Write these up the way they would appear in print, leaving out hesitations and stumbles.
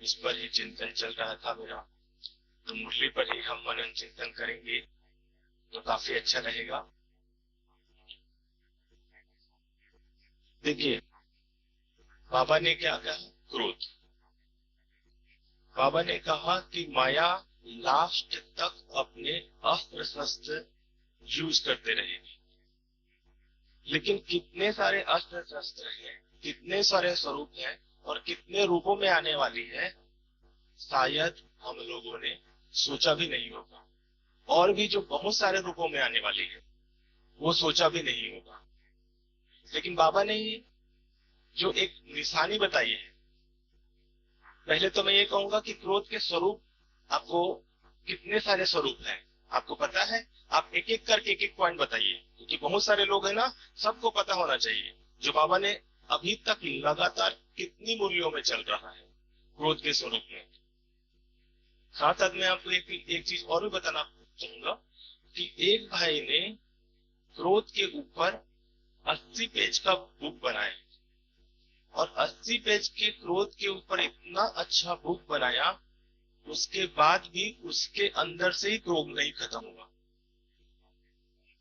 इस पर ही चिंतन चल रहा था मेरा, तो मुरली पर ही हम मनन चिंतन करेंगे तो काफी अच्छा रहेगा। देखिए, बाबा ने क्या कहा? क्रोध। बाबा ने कहा कि माया लास्ट तक अपने अस्त्र शस्त्र यूज करते रहेगी, लेकिन कितने सारे अस्त्र शस्त्र हैं, कितने सारे स्वरूप हैं और कितने रूपों में आने वाली है, शायद हम लोगों ने सोचा भी नहीं होगा। और भी जो बहुत सारे रूपों में आने वाली है वो सोचा भी नहीं होगा। लेकिन बाबा ने जो एक निशानी बताई है, पहले तो मैं ये कहूंगा कि क्रोध के स्वरूप आपको कितने सारे स्वरूप हैं आपको पता है? आप एक एक करके एक एक पॉइंट बताइए, क्योंकि बहुत सारे लोग हैं ना, सबको पता होना चाहिए जो बाबा ने अभी तक लगातार कितनी मूल्यों में चल रहा है क्रोध के स्वरूप में। साथ साथ में आपको एक चीज और भी बताना चाहूंगा कि एक भाई ने क्रोध के ऊपर 80 पेज का बुक बनाया, और 80 पेज के क्रोध के ऊपर इतना अच्छा बुक बनाया, उसके बाद भी उसके अंदर से ही क्रोध नहीं खत्म हुआ।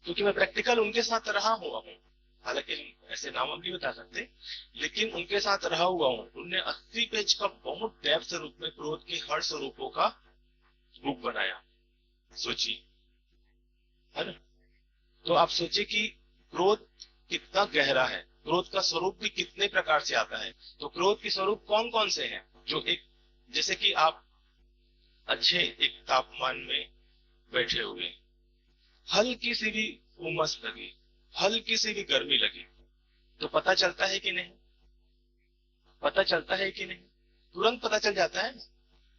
क्योंकि मैं प्रैक्टिकल उनके साथ रहा हुआ हूँ, हालांकि ऐसे नाम हम नहीं बता सकते, लेकिन उनके साथ रहा हुआ हूँ। उनने 80 पेज का बहुत डेप्थ रूप में क्रोध के हर स्वरूपों का बुक बनाया। सोचिए, है ना? तो आप सोचिए कि क्रोध कितना गहरा है, क्रोध का स्वरूप भी कितने प्रकार से आता है। तो क्रोध के स्वरूप कौन कौन से हैं? जो एक, जैसे कि आप अच्छे एक तापमान में बैठे हुए, हल्की सी भी उमस लगी, हल्की सी भी गर्मी लगी, तो पता चलता है कि नहीं? पता चलता है कि नहीं? तुरंत पता चल जाता है ना।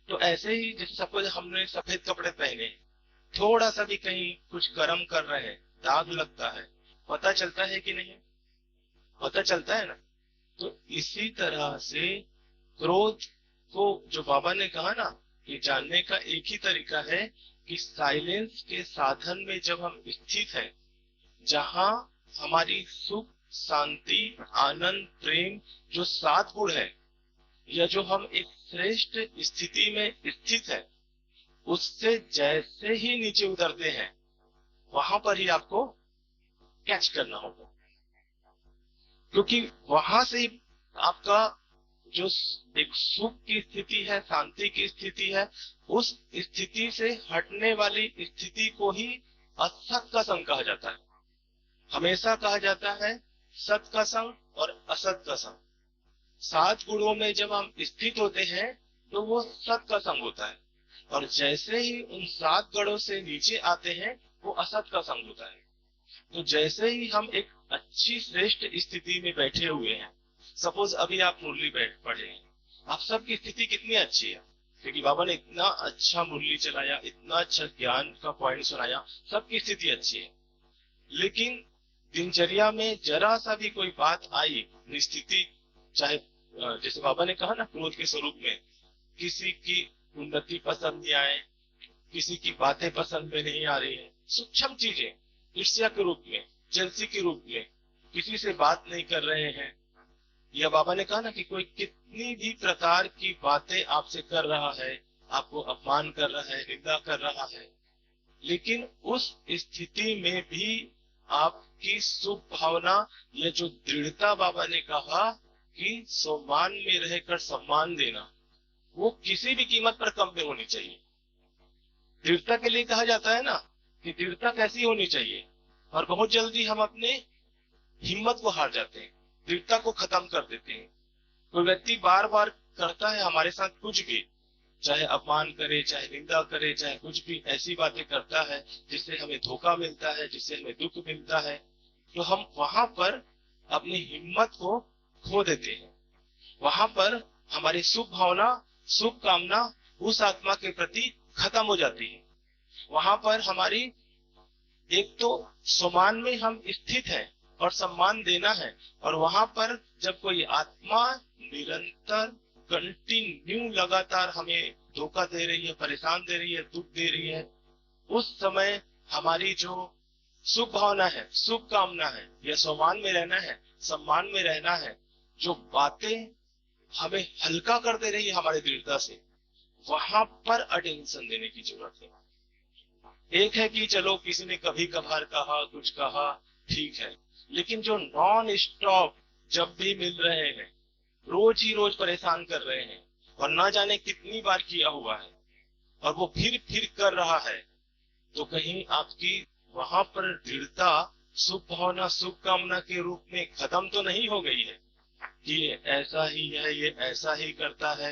तो ऐसे ही जैसे सपोज हमने सफेद कपड़े पहने, थोड़ा सा भी कहीं कुछ गर्म कर रहे हैं, दाग लगता है, पता चलता है कि नहीं? पता चलता है ना। तो इसी तरह से क्रोध को जो बाबा ने कहा ना, कि जानने का एक ही तरीका है कि साइलेंस के साधन में जब हम स्थित हैं, जहां हमारी सुख, शांति, आनंद, प्रेम जो 7 गुण है, या जो हम एक श्रेष्ठ स्थिति में स्थित है, उससे जैसे ही नीचे उतरते हैं, वहां पर ही आपको कैच करना होगा। क्योंकि वहां से ही आपका जो एक सुख की स्थिति है, शांति की स्थिति है, उस स्थिति से हटने वाली स्थिति को ही असत का संग कहा जाता है। हमेशा कहा जाता है सत का संग और असत का संग। 7 गुणों में जब हम स्थित होते हैं तो वो सत का संग होता है, और जैसे ही उन 7 गणों से नीचे आते हैं वो असत का संग होता है। तो जैसे ही हम एक अच्छी श्रेष्ठ स्थिति में बैठे हुए हैं, सपोज अभी आप मुरली बैठ पढ़े हैं, आप सबकी स्थिति कितनी अच्छी है, क्योंकि बाबा ने इतना अच्छा मुरली चलाया, इतना अच्छा ज्ञान का पॉइंट सुनाया, सबकी स्थिति अच्छी है। लेकिन दिनचर्या में जरा सा भी कोई बात आई, स्थिति, चाहे जैसे बाबा ने कहा ना क्रोध के स्वरूप में, किसी की उन्नति पसंद नहीं आए, किसी की बातें पसंद में नहीं आ रही है, सूक्ष्म चीजें, ईर्ष्या के रूप में, जलसी के रूप में, किसी से बात नहीं कर रहे हैं, या बाबा ने कहा ना कि कोई कितनी भी प्रकार की बातें आपसे कर रहा है, आपको अपमान कर रहा है, निंदा कर रहा है, लेकिन उस स्थिति में भी आपकी शुभ भावना, या जो दृढ़ता बाबा ने कहा कि सम्मान में रहकर सम्मान देना, वो किसी भी कीमत पर कम नहीं होनी चाहिए। दृढ़ता के लिए कहा जाता है ना कि दृढ़ता कैसी होनी चाहिए, और बहुत जल्दी हम अपने हिम्मत को हार जाते हैं, दृढ़ता को खत्म कर देते हैं। कोई व्यक्ति बार बार करता है हमारे साथ कुछ भी, चाहे अपमान करे, चाहे निंदा करे, चाहे कुछ भी ऐसी बातें करता है जिससे हमें धोखा मिलता है, जिससे हमें दुख मिलता है, तो हम वहां पर अपनी हिम्मत को खो देते हैं। वहां पर हमारी शुभ भावना, शुभ कामना उस आत्मा के प्रति खत्म हो जाती है। वहां पर हमारी एक तो सम्मान में हम स्थित हैं और सम्मान देना है, और वहां पर जब कोई आत्मा निरंतर कंटिन्यू लगातार हमें धोखा दे रही है, परेशान दे रही है, दुख दे रही है, उस समय हमारी जो शुभ भावना है, शुभ कामना है, या सम्मान में रहना है, सम्मान में रहना है, जो बातें हमें हल्का कर दे रही है हमारी दृढ़ता से, वहां पर अटेंशन देने की जरूरत है। एक है कि चलो किसी ने कभी कभार कहा, कुछ कहा, ठीक है, लेकिन जो नॉन स्टॉप जब भी मिल रहे हैं, रोज ही रोज परेशान कर रहे हैं, और ना जाने कितनी बार किया हुआ है, और वो फिर कर रहा है, तो कहीं आपकी वहां पर दृढ़ता शुभ भावना, शुभ कामना के रूप में खत्म तो नहीं हो गई है कि ये ऐसा ही है, ये ऐसा ही करता है।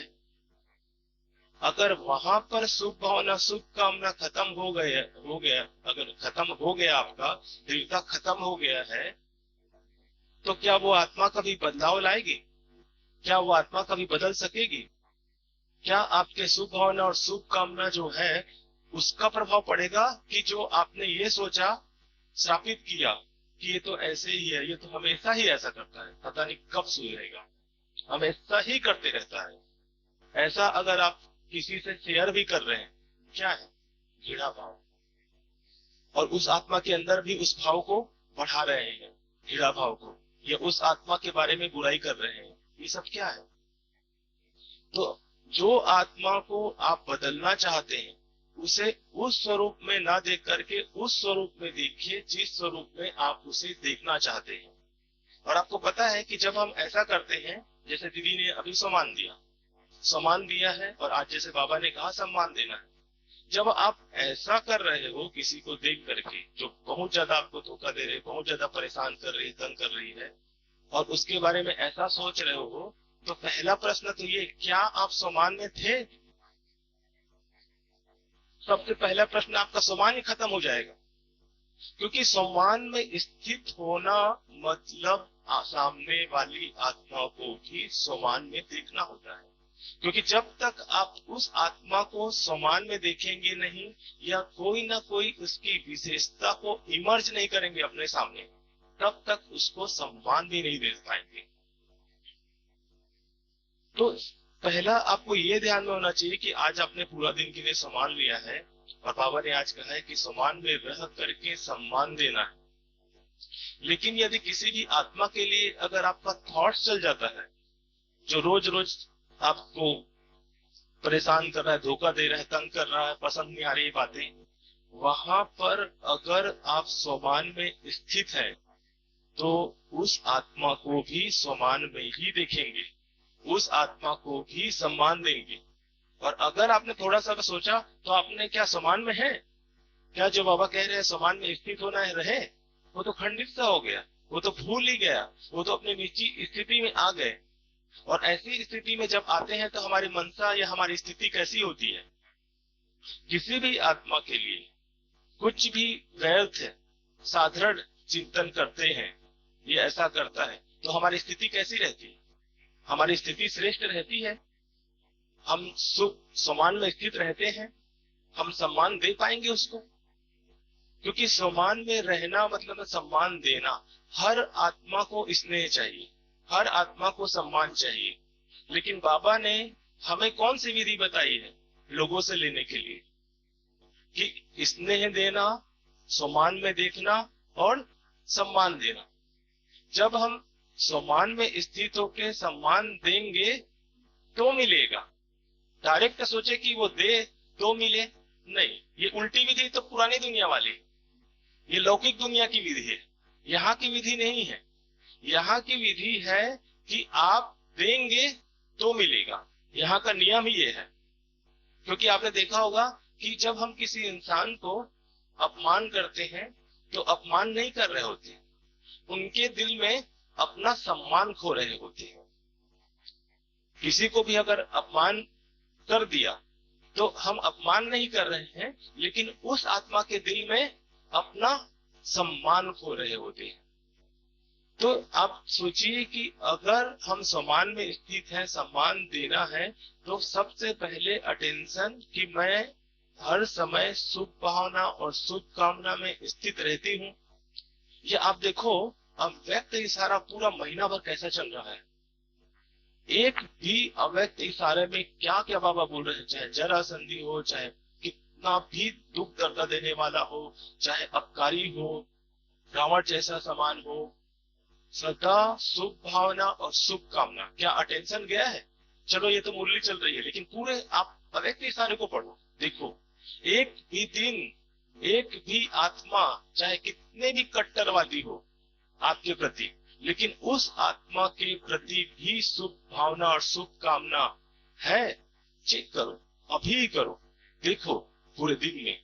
अगर वहां पर शुभ भावना, शुभ कामना खत्म हो गया, अगर खत्म हो गया, आपका दृढ़ता खत्म हो गया है, तो क्या वो आत्मा कभी बदलाव लाएगी? क्या वो आत्मा कभी बदल सकेगी? क्या आपके शुभ भावना और शुभ कामना जो है उसका प्रभाव पड़ेगा, कि जो आपने ये सोचा, श्रापित किया कि ये तो ऐसे ही है, ये तो हमेशा ही ऐसा करता है, पता नहीं कब सुधरेगा, हमेशा ही करते रहता है। ऐसा अगर आप किसी से शेयर भी कर रहे हैं, क्या है? घृणा भाव। और उस आत्मा के अंदर भी उस भाव को बढ़ा रहे हैं, घृणा भाव को, या उस आत्मा के बारे में बुराई कर रहे हैं। ये सब क्या है? तो जो आत्मा को आप बदलना चाहते हैं, उसे उस स्वरूप में ना देख करके उस स्वरूप में देखिए जिस स्वरूप में आप उसे देखना चाहते हैं। और आपको पता है कि जब हम ऐसा करते हैं, जैसे दीदी ने अभी सम्मान दिया है, और आज जैसे बाबा ने कहा सम्मान देना है, जब आप ऐसा कर रहे हो किसी को देख करके जो बहुत ज्यादा आपको धोखा दे रहे, बहुत ज्यादा परेशान कर रही है, तंग कर रही है, और उसके बारे में ऐसा सोच रहे हो, तो पहला प्रश्न तो ये, क्या आप सम्मान में थे? सबसे पहला प्रश्न, आपका सम्मान ही खत्म हो जाएगा। क्योंकि सम्मान में स्थित होना मतलब सामने वाली आत्मा को भी सम्मान में देखना होता है। क्योंकि जब तक आप उस आत्मा को सम्मान में देखेंगे नहीं, या कोई ना कोई उसकी विशेषता को इमर्ज नहीं करेंगे अपने सामने, तब तक उसको सम्मान भी नहीं दे पाएंगे। तो पहला आपको ये ध्यान में होना चाहिए कि आज आपने पूरा दिन के लिए सम्मान लिया है, और बाबा ने आज कहा है कि सम्मान में रह करके सम्मान देना है। लेकिन यदि किसी भी आत्मा के लिए अगर आपका थॉट्स चल जाता है, जो रोज रोज आपको परेशान कर रहा है, धोखा दे रहा है, तंग कर रहा है, पसंद नहीं आ रही बातें, वहां पर अगर आप सम्मान में स्थित है, तो उस आत्मा को भी सम्मान में ही देखेंगे, उस आत्मा को भी सम्मान देंगे। और अगर आपने थोड़ा सा सोचा, तो आपने क्या सम्मान में है? क्या जो बाबा कह रहे हैं सम्मान में स्थित होना है, रहे, वो तो खंडित सा हो गया, वो तो भूल ही गया, वो तो अपने नीची स्थिति में आ गए। और ऐसी स्थिति में जब आते हैं, तो हमारी मनसा या हमारी स्थिति कैसी होती है? किसी भी आत्मा के लिए कुछ भी व्यर्थ है, साधारण चिंतन करते हैं, ये ऐसा करता है, तो हमारी स्थिति कैसी रहती है? हमारी स्थिति श्रेष्ठ रहती है, हम सुख सम्मान में स्थित रहते हैं, हम सम्मान दे पाएंगे उसको। क्योंकि सम्मान में रहना मतलब सम्मान देना। हर आत्मा को स्नेह चाहिए, हर आत्मा को सम्मान चाहिए, लेकिन बाबा ने हमें कौन सी विधि बताई है लोगों से लेने के लिए? कि स्नेह देना, सम्मान में देखना और सम्मान देना। जब हम सम्मान में स्थित होकर सम्मान देंगे तो मिलेगा। डायरेक्ट सोचे कि वो दे तो मिले, नहीं, ये उल्टी विधि तो पुरानी दुनिया वाली, ये लौकिक दुनिया की विधि है, यहाँ की विधि नहीं है। यहाँ की विधि है कि आप देंगे तो मिलेगा, यहाँ का नियम ही ये है। क्योंकि आपने देखा होगा कि जब हम किसी इंसान को अपमान करते हैं, तो अपमान नहीं कर रहे होते, उनके दिल में अपना सम्मान खो रहे होते हैं। किसी को भी अगर अपमान कर दिया, तो हम अपमान नहीं कर रहे हैं, लेकिन उस आत्मा के दिल में अपना सम्मान खो रहे होते हैं। तो आप सोचिए कि अगर हम सम्मान में स्थित हैं, सम्मान देना है, तो सबसे पहले अटेंशन कि मैं हर समय शुभ भावना और शुभ कामना में स्थित रहती हूँ। ये आप देखो, अव्यक्त इशारा पूरा महीना भर कैसा चल रहा है। एक भी अव्यक्त इशारे में क्या क्या बाबा बोल रहे हैं, चाहे जरा संधि हो, चाहे कितना भी दुख दर्द देने वाला हो, चाहे अपकारी हो, रावण जैसा समान हो, सदा शुभ भावना और शुभ कामना। क्या अटेंशन गया है? चलो ये तो मुरली चल रही है, लेकिन पूरे आप पवित्र सारे को पढ़ो। देखो, एक भी दिन, एक भी आत्मा, चाहे कितने भी कट्टरवादी हो आपके प्रति, लेकिन उस आत्मा के प्रति भी शुभ भावना और शुभ कामना है। चेक करो, अभी करो, देखो पूरे दिन में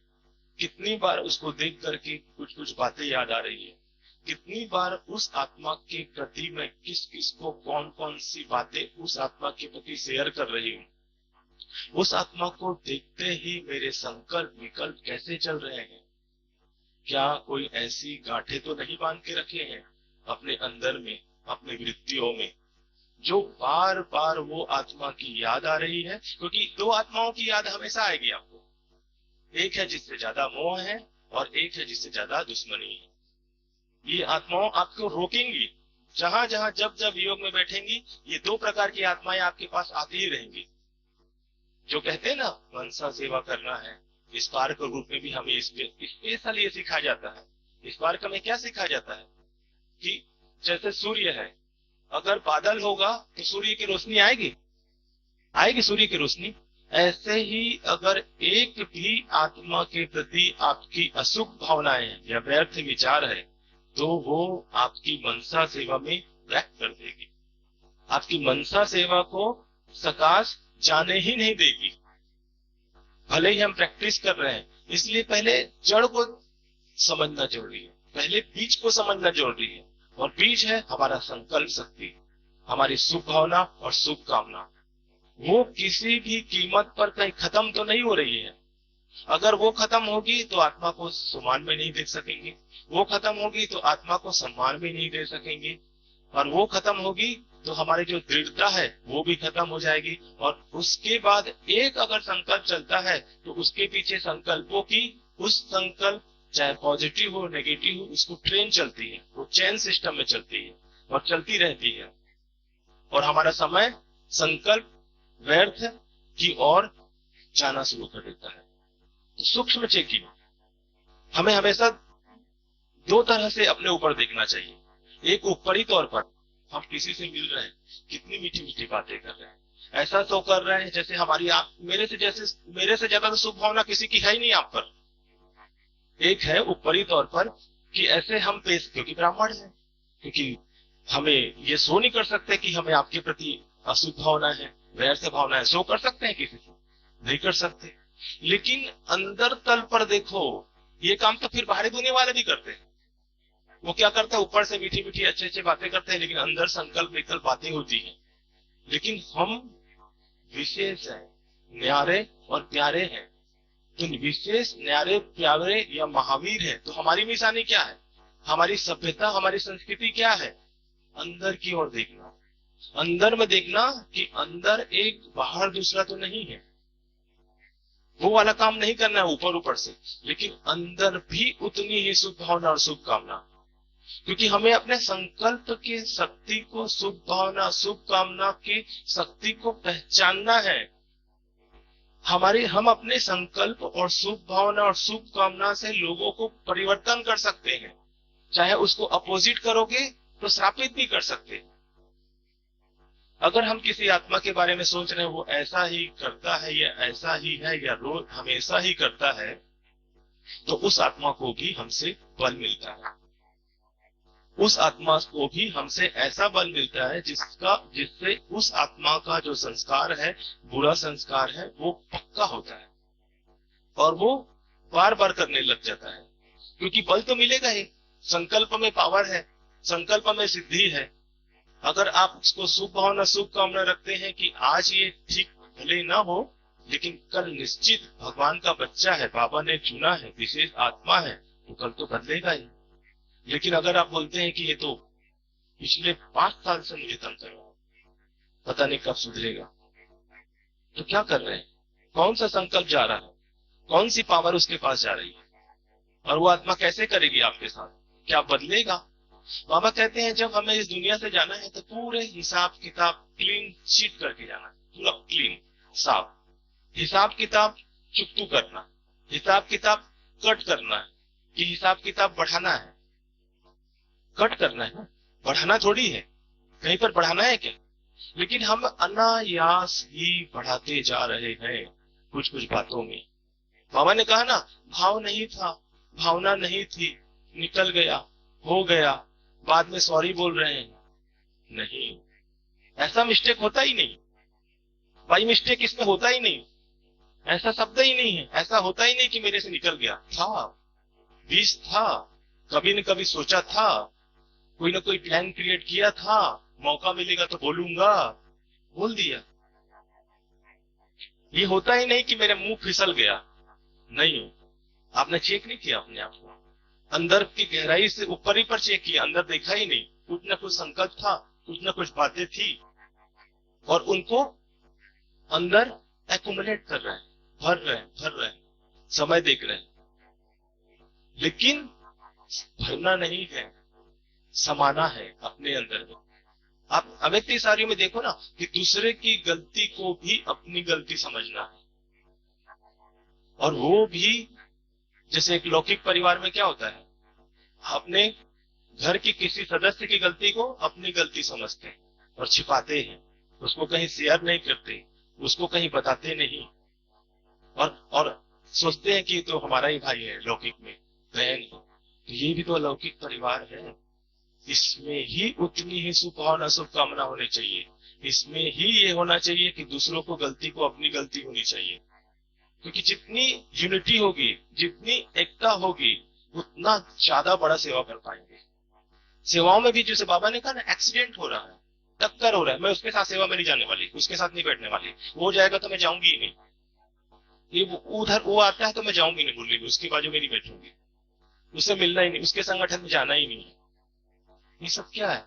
कितनी बार उसको देख करके कुछ कुछ बातें याद आ रही है, कितनी बार उस आत्मा के प्रति मैं किस किस को कौन कौन सी बातें उस आत्मा के प्रति शेयर कर रही हूँ। उस आत्मा को देखते ही मेरे संकल्प विकल्प कैसे चल रहे हैं। क्या कोई ऐसी गांठें तो नहीं बांध के रखे हैं अपने अंदर में, अपने वृत्तियों में, जो बार बार वो आत्मा की याद आ रही है? क्योंकि दो आत्माओं की याद हमेशा आएगी आपको। एक है जिससे ज्यादा मोह है और एक है जिससे ज्यादा दुश्मनी है। ये आत्माओं आपको रोकेंगी। जहां जहां जब जब योग में बैठेंगी, ये दो प्रकार की आत्माएं आपके पास आती ही रहेंगी। जो कहते हैं ना मनसा सेवा करना है, इस पार्क रूप में भी हमें स्पेशल ये सिखाया जाता है। इस पार्क में क्या सिखाया जाता है कि जैसे सूर्य है, अगर बादल होगा तो सूर्य की रोशनी आएगी, आएगी सूर्य की रोशनी। ऐसे ही अगर एक भी आत्मा के प्रति आपकी अशुभ भावनाएं हैं या व्यर्थ विचार है, तो वो आपकी मनसा सेवा में व्यक्त कर देगी। आपकी मनसा सेवा को सकाश जाने ही नहीं देगी। भले ही हम प्रैक्टिस कर रहे हैं, इसलिए पहले जड़ को समझना जरूरी है, पहले बीज को समझना जरूरी है। और बीज है हमारा संकल्प शक्ति, हमारी शुभ भावना और शुभ कामना। वो किसी भी कीमत पर कहीं खत्म तो नहीं हो रही है। अगर वो खत्म होगी तो आत्मा को सम्मान में नहीं दे सकेंगे, वो खत्म होगी तो आत्मा को सम्मान भी नहीं दे सकेंगे, और वो खत्म होगी तो हमारी जो दृढ़ता है वो भी खत्म हो जाएगी। और उसके बाद एक अगर संकल्प चलता है तो उसके पीछे संकल्पों की, उस संकल्प चाहे पॉजिटिव हो नेगेटिव हो, उसको ट्रेन चलती है, वो चेन सिस्टम में चलती है और चलती रहती है। और हमारा समय संकल्प व्यर्थ की ओर जाना शुरू कर देता है। सूक्ष्म चेकिंग हमें हमेशा दो तरह से अपने ऊपर देखना चाहिए। एक ऊपरी तौर पर हम किसी से मिल रहे हैं, कितनी मीठी मीठी बातें कर रहे हैं, ऐसा तो कर रहे हैं जैसे हमारी आप मेरे से ज्यादा तो शुभ भावना किसी की है ही नहीं आप पर। एक है ऊपरी तौर पर कि ऐसे हम पेश, क्योंकि ब्राह्मण है, क्योंकि हमें ये शो नहीं कर सकते कि हमें आपके प्रति अशुभ भावना है, व्यर्थ भावना है। शो कर सकते हैं किसी से? नहीं कर सकते। लेकिन अंदर तल पर देखो, ये काम तो फिर बाहरी दुनिया वाले भी करते हैं। वो क्या करते हैं, ऊपर से मीठी मीठी अच्छे अच्छे बातें करते हैं, लेकिन अंदर संकल्प विकल्प बातें होती हैं। लेकिन हम विशेष हैं, न्यारे और प्यारे हैं। तो विशेष न्यारे प्यारे या महावीर है, तो हमारी निशानी क्या है, हमारी सभ्यता हमारी संस्कृति क्या है? अंदर की ओर देखना, अंदर में देखना कि अंदर एक बाहर दूसरा तो नहीं है। वो वाला काम नहीं करना है ऊपर ऊपर से, लेकिन अंदर भी उतनी ही शुभ भावना और शुभ कामना। क्योंकि हमें अपने संकल्प की शक्ति को, शुभ भावना शुभ कामना की शक्ति को पहचानना है। हम अपने संकल्प और शुभ भावना और शुभ कामना से लोगों को परिवर्तन कर सकते हैं। चाहे उसको अपोजिट करोगे तो श्रापित भी कर सकते हैं। अगर हम किसी आत्मा के बारे में सोच रहे हैं वो ऐसा ही करता है या ऐसा ही है या रोज हमेशा ही करता है, तो उस आत्मा को भी हमसे बल मिलता है। उस आत्मा को भी हमसे ऐसा बल मिलता है जिससे उस आत्मा का जो संस्कार है, बुरा संस्कार है, वो पक्का होता है और वो बार बार करने लग जाता है। क्योंकि बल तो मिलेगा ही, संकल्प में पावर है, संकल्प में सिद्धि है। अगर आप उसको शुभ भावना शुभ कामना रखते हैं कि आज ये ठीक भले ना हो, लेकिन कल निश्चित भगवान का बच्चा है, बाबा ने चुना है, विशेष आत्मा है, तो कल तो बदलेगा ही। लेकिन अगर आप बोलते हैं कि ये तो पिछले 5 साल से मुझे तंग कर रहा है, पता नहीं कब सुधरेगा, तो क्या कर रहे हैं? कौन सा संकल्प जा रहा है, कौन सी पावर उसके पास जा रही है? और वो आत्मा कैसे करेगी आपके साथ? क्या बदलेगा? बाबा कहते हैं जब हमें इस दुनिया से जाना है तो पूरे हिसाब किताब क्लीन शीट करके जाना है, पूरा क्लीन साफ। हिसाब किताब चुकतू करना, हिसाब किताब कट करना है कि हिसाब किताब बढ़ाना है, कट करना है ना। बढ़ाना थोड़ी है, कहीं पर बढ़ाना है क्या? लेकिन हम अनायास ही बढ़ाते जा रहे हैं कुछ कुछ बातों में। बाबा ने कहा ना, भाव नहीं था, भावना नहीं थी, निकल गया, हो गया, बाद में सॉरी बोल रहे हैं। नहीं, ऐसा मिस्टेक होता ही नहीं भाई, मिस्टेक इसमें होता ही नहीं, ऐसा शब्द ही नहीं है, ऐसा होता ही नहीं कि मेरे से निकल गया। था, बीज था, कभी न कभी सोचा था, कोई ना कोई प्लान क्रिएट किया था, मौका मिलेगा तो बोलूंगा, बोल दिया। ये होता ही नहीं कि मेरे मुंह फिसल गया। नहीं, आपने चेक नहीं किया अपने आप को, अंदर की गहराई से ऊपर ही पर चेक किया, अंदर देखा ही नहीं, कुछ ना कुछ संकल्प था, कुछ ना कुछ बातें थी, और उनको अंदर एक्युमुलेट कर रहे हैं, भर रहे हैं, भर रहे हैं, समय देख रहे हैं। लेकिन भरना नहीं है, समाना है अपने अंदर में। आप अव्यक्त सारियों में देखो ना कि दूसरे की गलती को भी अपनी गलती समझना है। और वो भी, जैसे एक लौकिक परिवार में क्या होता है, अपने घर की किसी सदस्य की गलती को अपनी गलती समझते हैं और छिपाते हैं, उसको कहीं शेयर नहीं करते, उसको कहीं बताते नहीं, और सोचते हैं कि ये तो हमारा ही भाई है, लौकिक में बहन है। तो ये भी तो अलौकिक परिवार है, इसमें ही उतनी ही शुभभावना शुभकामना होनी चाहिए, इसमें ही ये होना चाहिए कि दूसरों को गलती को अपनी गलती होनी चाहिए। क्योंकि जितनी यूनिटी होगी, जितनी एकता होगी, उतना ज्यादा बड़ा सेवा कर पाएंगे। सेवाओं में भी जैसे बाबा ने कहा ना, एक्सीडेंट हो रहा है, टक्कर हो रहा है, मैं उसके साथ सेवा में नहीं जाने वाली, उसके साथ नहीं बैठने वाली, वो जाएगा तो मैं जाऊंगी ही नहीं, ये उधर वो आता है तो मैं जाऊंगी नहीं बोलने, उसकी बाजू में नहीं बैठूंगी, उससे मिलना ही नहीं, उसके संगठन में जाना ही नहीं है। ये सब क्या है?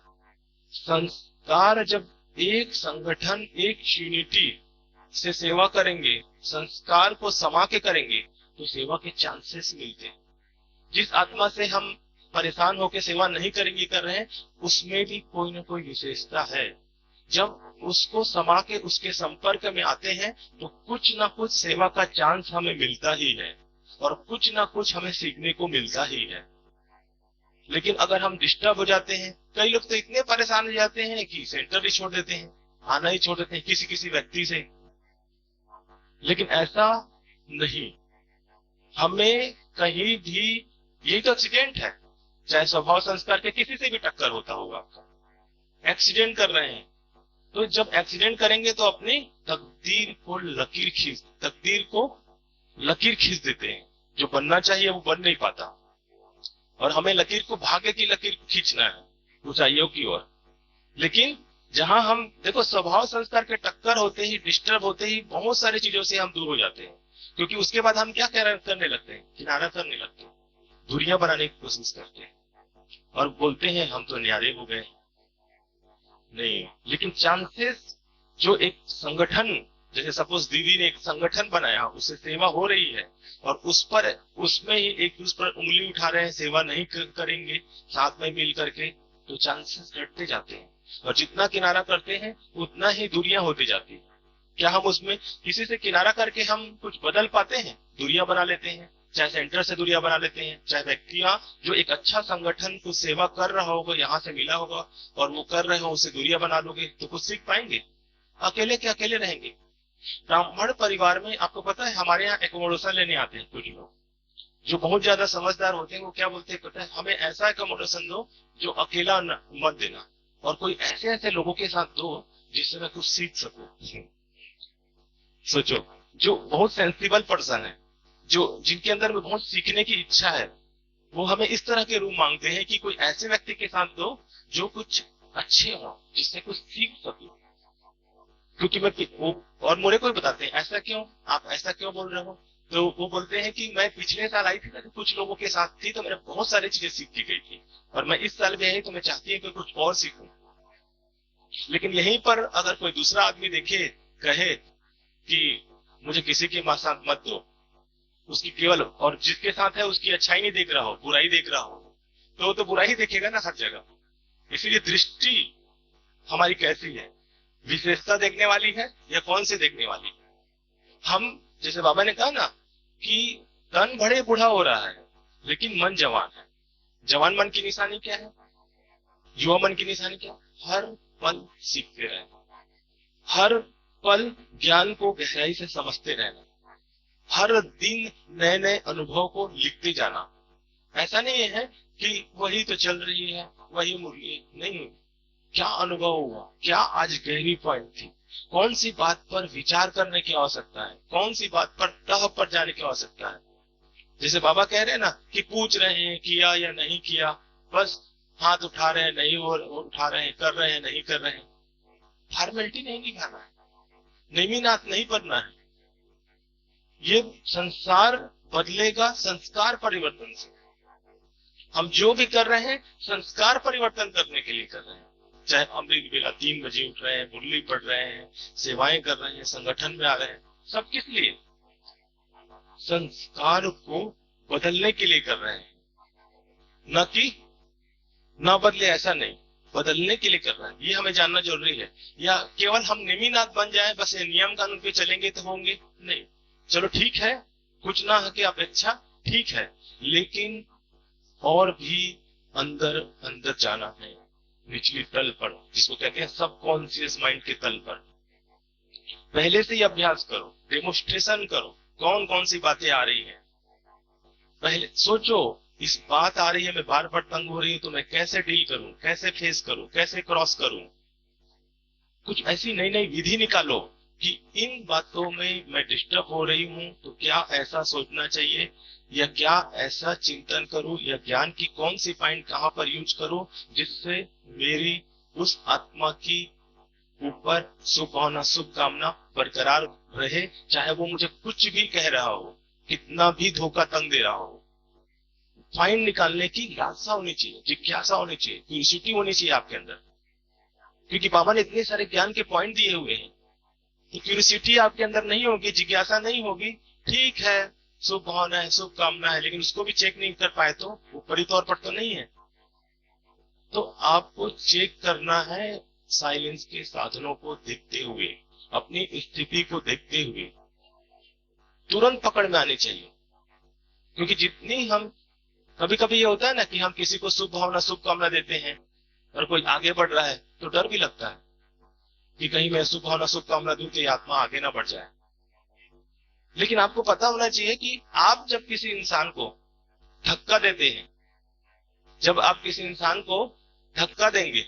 संस्कार जब एक संगठन, एक यूनिटी से सेवा करेंगे, संस्कार को समा के करेंगे, तो सेवा के चांसेस मिलते हैं। जिस आत्मा से हम परेशान होकर सेवा नहीं करेंगे, कर रहे हैं, उसमें भी कोई ना कोई विशेषता है। जब उसको समा के उसके संपर्क में आते हैं, तो कुछ ना कुछ सेवा का चांस हमें मिलता ही है, और कुछ ना कुछ हमें सीखने को मिलता ही है। लेकिन अगर हम डिस्टर्ब हो जाते हैं, कई लोग तो इतने परेशान हो जाते हैं कि सेंटर ही छोड़ देते हैं, आना ही छोड़ देते हैं किसी किसी व्यक्ति से। लेकिन ऐसा नहीं, हमें कहीं भी, यही तो एक्सीडेंट है, चाहे स्वभाव संस्कार के किसी से भी टक्कर होता होगा, एक्सीडेंट कर रहे हैं, तो जब एक्सीडेंट करेंगे तो अपनी तकदीर को लकीर खींच देते हैं, जो बनना चाहिए वो बन नहीं पाता, और हमें लकीर को, भाग्य की लकीर को खींचना है ऊंचाइयों की ओर। लेकिन जहां हम देखो, स्वभाव संस्कार के टक्कर होते ही, डिस्टर्ब होते ही, बहुत सारी चीजों से हम दूर हो जाते हैं, क्योंकि उसके बाद हम क्या करने लगते हैं, किनारा करने लगते हैं, दूरियां बनाने की कोशिश करते हैं, और बोलते हैं हम तो न्यारे हो गए। नहीं, लेकिन चांसेस, जो एक संगठन, जैसे सपोज दीदी ने एक संगठन बनाया, उससे सेवा हो रही है, और उसमें ही एक दूसरे पर उंगली उठा रहे हैं, सेवा नहीं करेंगे साथ में मिल करके, तो चांसेस घटते जाते हैं, और जितना किनारा करते हैं उतना ही दूरियां होती जाती है। क्या हम उसमें किसी से किनारा करके हम कुछ बदल पाते हैं? दूरियां बना लेते हैं, चाहे सेंटर से दूरियां बना लेते हैं, चाहे व्यक्तियां जो एक अच्छा संगठन को सेवा कर रहा होगा, यहाँ से मिला होगा और वो कर रहे हो, उससे दूरियां बना लोगे तो कुछ सीख पाएंगे? अकेले के अकेले रहेंगे। ब्राह्मण परिवार में आपको पता है, हमारे यहाँ एकोमोडेशन लेने आते हैं कुछ लोग, जो बहुत ज्यादा समझदार होते हैं, वो क्या बोलते हैं पता है, हमें ऐसा एकोमोडेशन दो जो अकेला मत देना, और कोई ऐसे ऐसे लोगों के साथ दो जिससे मैं कुछ सीख सकूं। सोचो, जो बहुत सेंसिबल पर्सन है, जो जिनके अंदर में बहुत सीखने की इच्छा है, वो हमें इस तरह के रूम मांगते हैं कि कोई ऐसे व्यक्ति के साथ दो जो कुछ अच्छे हो, जिससे कुछ सीख सके। क्योंकि मैं वो, और मुझे कोई बताते हैं ऐसा क्यों, आप ऐसा क्यों बोल रहे हो, तो वो बोलते हैं कि मैं पिछले साल आई थी ना, कुछ लोगों के साथ थी, तो मैंने बहुत सारी चीजें सीख के गई थी, और मैं इस साल भी आई तो मैं चाहती हूँ कि कुछ और सीखूं। लेकिन यहीं पर अगर कोई दूसरा आदमी देखे, कहे कि मुझे किसी के साथ मत दो, उसकी केवल, और जिसके साथ है उसकी अच्छाई नहीं देख रहा हो, बुराई देख रहा हो, तो वो तो बुराई देखेगा ना हर जगह। इसीलिए दृष्टि हमारी कैसी है, विशेषता देखने वाली है या कौन से देखने वाली है? हम, जैसे बाबा ने कहा ना कि तन बड़े बूढ़ा हो रहा है लेकिन मन जवान है। जवान मन की निशानी क्या है? युवा मन की निशानी क्या? हर पल सीखते रहना, हर पल ज्ञान को गहराई से समझते रहना, हर दिन नए नए अनुभव को लिखते जाना। ऐसा नहीं है कि वही तो चल रही है, वही मुर्गी नहीं। क्या अनुभव हुआ, क्या आज गहरी पॉइंट थी, कौन सी बात पर विचार करने की आवश्यकता है, कौन सी बात पर तह पर जाने की आवश्यकता है। जैसे बाबा कह रहे हैं ना कि पूछ रहे हैं किया या नहीं किया, बस हाथ उठा रहे हैं नहीं, वो उठा रहे हैं, कर रहे हैं नहीं कर रहे हैं। फॉर्मेलिटी नहीं निभाना है, निमिनाथ नहीं बनना है। ये संसार बदलेगा संस्कार परिवर्तन से। हम जो भी कर रहे हैं संस्कार परिवर्तन करने के लिए कर रहे हैं। चाहे अमृत बेला 3 बजे उठ रहे हैं, मुरली पढ़ रहे हैं, सेवाएं कर रहे हैं, संगठन में आ रहे हैं, सब किस लिए? संस्कार को बदलने के लिए कर रहे हैं, न कि न बदले ऐसा नहीं, बदलने के लिए कर रहे हैं। ये हमें जानना जरूरी है। या केवल हम निमिनाथ बन जाए, बस ये नियम कानून पे चलेंगे तो होंगे नहीं। चलो ठीक है, कुछ ना की अपेक्षा ठीक है, लेकिन और भी अंदर अंदर जाना है, निचली तल पर, जिसको कहते हैं सबकॉन्शियस माइंड के तल पर। पहले से ही अभ्यास करो, डेमोस्ट्रेशन करो, कौन कौन सी बातें आ रही हैं। पहले सोचो, इस बात आ रही है, मैं बार बार तंग हो रही हूं, तो मैं कैसे डील करूं, कैसे फेस करूं, कैसे क्रॉस करूं। कुछ ऐसी नई नई विधि निकालो कि इन बातों में मैं डिस्टर्ब हो रही हूं, तो क्या ऐसा सोचना चाहिए, या क्या ऐसा चिंतन करूं, या ज्ञान की कौन सी पॉइंट कहां पर यूज करूं जिससे मेरी उस आत्मा की ऊपर शुभभावना शुभकामना बरकरार रहे, चाहे वो मुझे कुछ भी कह रहा हो, कितना भी धोखा तंग दे रहा हो। पॉइंट निकालने की लालसा होनी चाहिए, जिज्ञासा होनी चाहिए, क्यूरियोसिटी होनी चाहिए आपके अंदर। क्योंकि बाबा ने इतने सारे ज्ञान के पॉइंट दिए हुए हैं, तो क्यूरियोसिटी आपके अंदर नहीं होगी, जिज्ञासा नहीं होगी। ठीक है, शुभ भावना है, शुभ कामना है, लेकिन उसको भी चेक नहीं कर पाए तो ऊपरी तौर पर तो नहीं है। तो आपको चेक करना है साइलेंस के साधनों को देखते हुए, अपनी स्थिति को देखते हुए, तुरंत पकड़ में आनी चाहिए। क्योंकि जितनी हम, कभी कभी ये होता है ना कि हम किसी को शुभ भावना शुभ कामना देते हैं और कोई आगे बढ़ रहा है तो डर भी लगता है कि कहीं मैं शुभ भावना शुभ कामना दूं तो ये आत्मा आगे ना बढ़ जाए। लेकिन आपको पता होना चाहिए कि आप जब किसी इंसान को धक्का देते हैं, जब आप किसी इंसान को धक्का देंगे,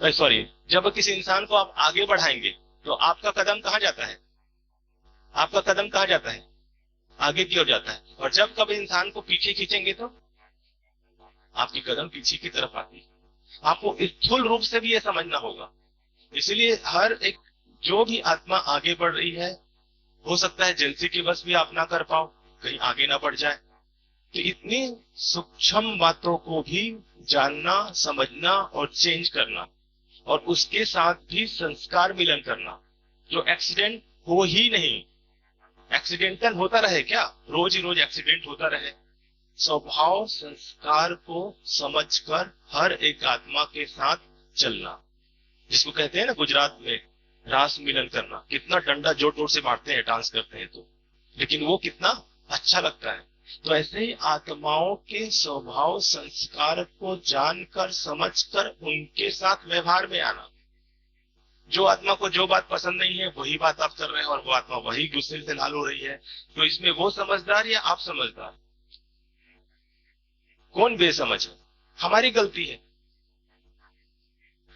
सॉरी, जब किसी इंसान को आप आगे बढ़ाएंगे, तो आपका कदम कहां जाता है? आपका कदम कहां जाता है? आगे की ओर जाता है। और जब कभी इंसान को पीछे खींचेंगे तो आपकी कदम पीछे की तरफ आती है। आपको स्थूल रूप से भी यह समझना होगा। इसलिए हर एक जो भी आत्मा आगे बढ़ रही है, हो सकता है जलसी की बस भी आप ना कर पाओ, कहीं आगे ना बढ़ जाए। तो इतनी सूक्ष्म बातों को भी जानना, समझना और चेंज करना, और उसके साथ भी संस्कार मिलन करना। जो एक्सीडेंट हो ही नहीं, एक्सीडेंटल होता रहे क्या, रोज ही रोज एक्सीडेंट होता रहे। स्वभाव संस्कार को समझकर हर एक आत्मा के साथ चलना, जिसको कहते हैं ना गुजरात में रास मिलन करना। कितना डंडा जोर जोर से मारते हैं, डांस करते हैं तो, लेकिन वो कितना अच्छा लगता है। तो ऐसे ही आत्माओं के स्वभाव संस्कार को जानकर समझकर उनके साथ व्यवहार में आना। जो आत्मा को जो बात पसंद नहीं है वही बात आप कर रहे हैं, और वो आत्मा वही गुस्से से लाल हो रही है, तो इसमें वो समझदार या आप समझदार? कौन बेसमझ है? हमारी गलती है।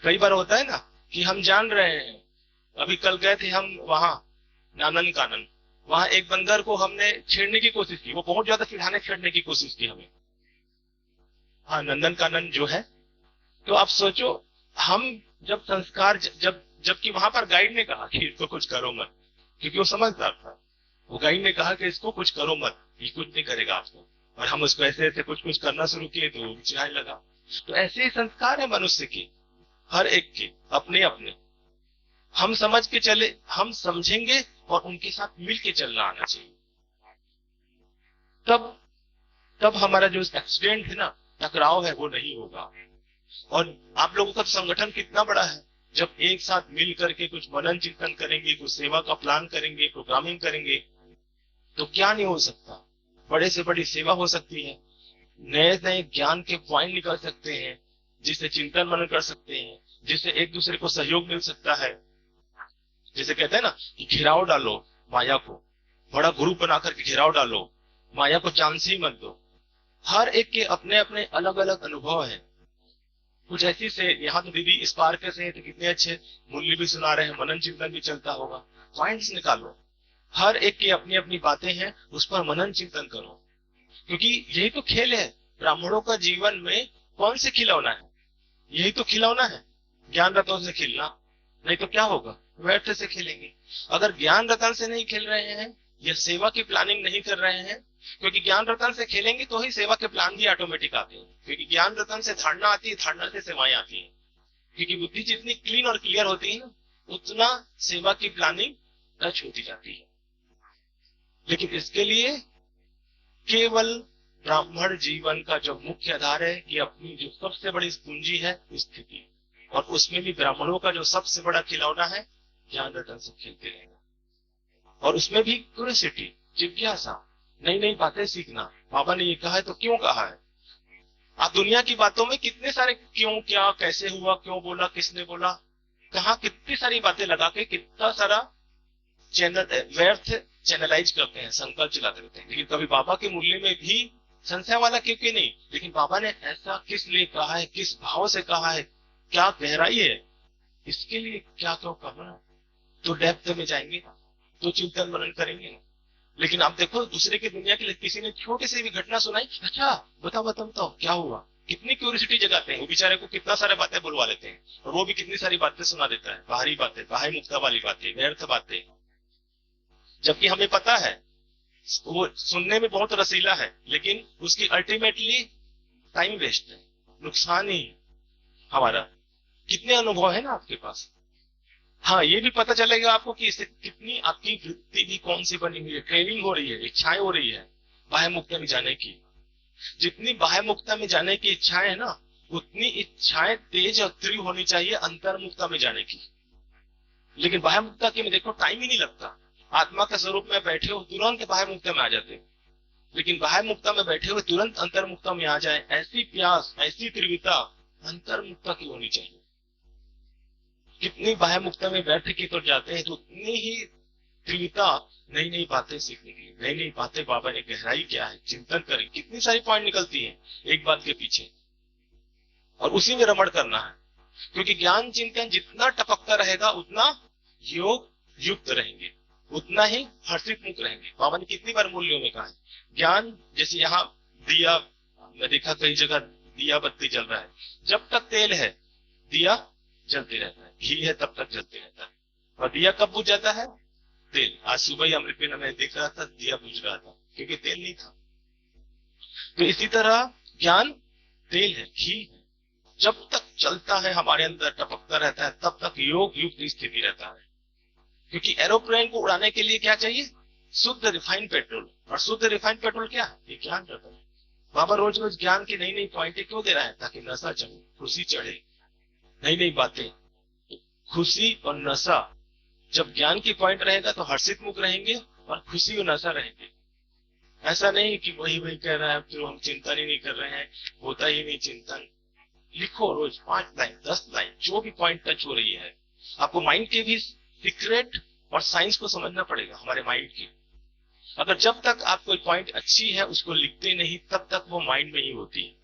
कई बार होता है ना कि हम जान रहे हैं, अभी कल गए थे हम वहां नंदन कानन, वहां एक बंदर को हमने छेड़ने की कोशिश की, वो बहुत ज्यादा चिढ़ाने छेड़ने की कोशिश की हमें, हाँ नंदन कानन जो है। तो आप सोचो, हम जब संस्कार, जबकि वहां पर गाइड ने कहा कि इसको कुछ करो मत, क्योंकि वो समझदार था। वो गाइड ने कहा कि इसको कुछ करो मत, ये कुछ नहीं करेगा आपको, और हम उसको ऐसे ऐसे कुछ कुछ करना शुरू किए तो चिढ़ाने लगा। तो ऐसे ही संस्कार है मनुष्य के, हर एक के अपने अपने। हम समझ के चले, हम समझेंगे और उनके साथ मिलके चलना आना चाहिए। तब तब हमारा जो एक्सीडेंट है ना, टकराव है, वो नहीं होगा। और आप लोगों का संगठन कितना बड़ा है, जब एक साथ मिल करके कुछ मनन चिंतन करेंगे, कुछ सेवा का प्लान करेंगे, प्रोग्रामिंग करेंगे, तो क्या नहीं हो सकता। बड़े से बड़ी सेवा हो सकती है, नए नए ज्ञान के पॉइंट निकल सकते हैं, जिससे चिंतन मनन कर सकते हैं, जिससे एक दूसरे को सहयोग मिल सकता है। जैसे कहते हैं ना कि घेराव डालो माया को, बड़ा ग्रुप बनाकर के घेराव डालो, माया को चांस ही मत दो। हर एक के अपने अपने अलग अलग अनुभव हैं। कुछ ऐसी से यहाँ तो दीदी इस पार के से हैं, तो कितने अच्छे मूल्य भी सुना रहे हैं, मनन चिंतन भी चलता होगा। पॉइंट्स निकालो, हर एक की अपनी अपनी बातें हैं, उस पर मनन चिंतन करो, क्योंकि यही तो खेल है। ब्राह्मणों का जीवन में कौन से खिलौना है? यही तो खिलौना है, ज्ञान रत्नों से खेलना। नहीं तो क्या होगा? व्यर्थ से खेलेंगे। अगर ज्ञान रतन से नहीं खेल रहे हैं या सेवा की प्लानिंग नहीं कर रहे हैं, क्योंकि ज्ञान रतन से खेलेंगे तो ही सेवा के प्लान भी ऑटोमेटिक आते हैं, क्योंकि ज्ञान रतन से धारणा आती है, धारणा से सेवाएं आती हैं। क्योंकि बुद्धि जितनी क्लीन और क्लियर होती है ना, उतना सेवा की प्लानिंग टच होती जाती है। लेकिन इसके लिए केवल ब्राह्मण जीवन का जो मुख्य आधार है कि अपनी जो सबसे बड़ी पूंजी है स्थिति, और उसमें भी ब्राह्मणों का जो सबसे बड़ा खिलौना है ज्ञान रतन से खेलते रहना, और उसमें भी क्यूरियोसिटी, जिज्ञासा, नई नई बातें सीखना। बाबा ने ये कहा है तो क्यों कहा है? आप दुनिया की बातों में कितने सारे क्यों, क्या, कैसे हुआ, क्यों बोला, किसने बोला, कहा, कितनी सारी बातें लगा के कितना सारा चैनल व्यर्थ चैनलाइज करते हैं, संकल्प चलाते रहते हैं। लेकिन कभी बाबा के मूल्य में भी संशय वाला क्योंकि नहीं, लेकिन बाबा ने ऐसा किस लिए कहा है, किस भाव से कहा है, क्या गहराई है, इसके लिए क्या क्यों कहा, तो डेप्थ में जाएंगे, तो चिंतन मनन करेंगे। लेकिन आप देखो दूसरे की दुनिया के लिए किसी ने छोटी सी भी घटना सुनाई, अच्छा बताओ बताओ बताओ क्या हुआ, कितनी क्यूरियोसिटी जगाते हैं। वो बेचारे को कितना सारे बातें बुलवा लेते हैं, और वो भी कितनी सारी बातें सुना देता है, बाहरी बातें, बाह्य मुक्ता वाली बातें, व्यर्थ बातें, जबकि हमें पता है वो सुनने में बहुत रसीला है, लेकिन उसकी अल्टीमेटली टाइम वेस्ट है, नुकसान ही हमारा। कितने अनुभव है ना आपके पास। हाँ, ये भी पता चलेगा आपको कि इससे कितनी आपकी वृत्ति भी कौन सी बनी हुई है, ट्रेनिंग हो रही है, इच्छाएं हो रही है बाह्य मुक्ता में जाने की। जितनी बाह्य मुक्ता में जाने की इच्छाएं है ना, उतनी इच्छाएं तेज और तीव्र होनी चाहिए अंतर मुक्ता में जाने की। लेकिन बाह्य मुक्ता के में देखो टाइम ही नहीं लगता। आत्मा के स्वरूप में बैठे हो तुरंत बाह्य मुक्ता में आ जाते हो, लेकिन बाह्य मुक्ता में बैठे हुए तुरंत अंतर मुक्ता में आ जाए, ऐसी प्यास, ऐसी तीव्रता अंतर मुक्ता की होनी चाहिए। कितनी बाह्य मुक्ता में बैठ के तो जाते हैं, तो उतनी ही तीव्रता नई नई बातें सीखने की, नई नई बातें, बाबा ने गहराई क्या है, चिंतन करें, कितनी सारी पॉइंट निकलती है एक बात के पीछे, और उसी में रमण करना है। क्योंकि ज्ञान चिंतन जितना टपकता रहेगा उतना योग युक्त रहेंगे, उतना ही हर्षित मुक्त रहेंगे। बाबा ने कितनी बार मूल्यों में कहा है, ज्ञान जैसे यहाँ दिया, मैं देखा कई जगह दिया बत्ती जल रहा है, जब तक तेल है दिया जलते रहता है, घी है तब तक जलते रहता है, और दिया कब बुझ जाता है? तेल। आज सुबह ही अमृत में मैं देख रहा था दिया बुझ रहा था, क्योंकि तेल नहीं था। तो इसी तरह ज्ञान तेल है, घी है, जब तक चलता है हमारे अंदर टपकता रहता है, तब तक योग युक्त स्थिति रहता है। क्योंकि एरोप्लेन को उड़ाने के लिए क्या चाहिए? शुद्ध रिफाइंड पेट्रोल, और शुद्ध रिफाइंड पेट्रोल क्या है? ये ज्ञान रहता है। बाबा रोज रोज ज्ञान की नई नई पॉइंटें क्यों दे रहा है? ताकि नशा चढ़े, खुशी चढ़े, नई नई बातें, खुशी और नशा। जब ज्ञान की पॉइंट रहेगा तो हर्षित मुक्त रहेंगे और खुशी और नशा रहेंगे। ऐसा नहीं कि वही वही कह रहा है, तो हम चिंतन ही नहीं कर रहे हैं, होता ही नहीं चिंतन। लिखो रोज 5 लाइन 10 लाइन, जो भी पॉइंट टच हो रही है। आपको माइंड के भी सीक्रेट और साइंस को समझना पड़ेगा, हमारे माइंड की। अगर जब तक आप कोई पॉइंट अच्छी है उसको लिखते नहीं, तब तक वो माइंड में ही होती है,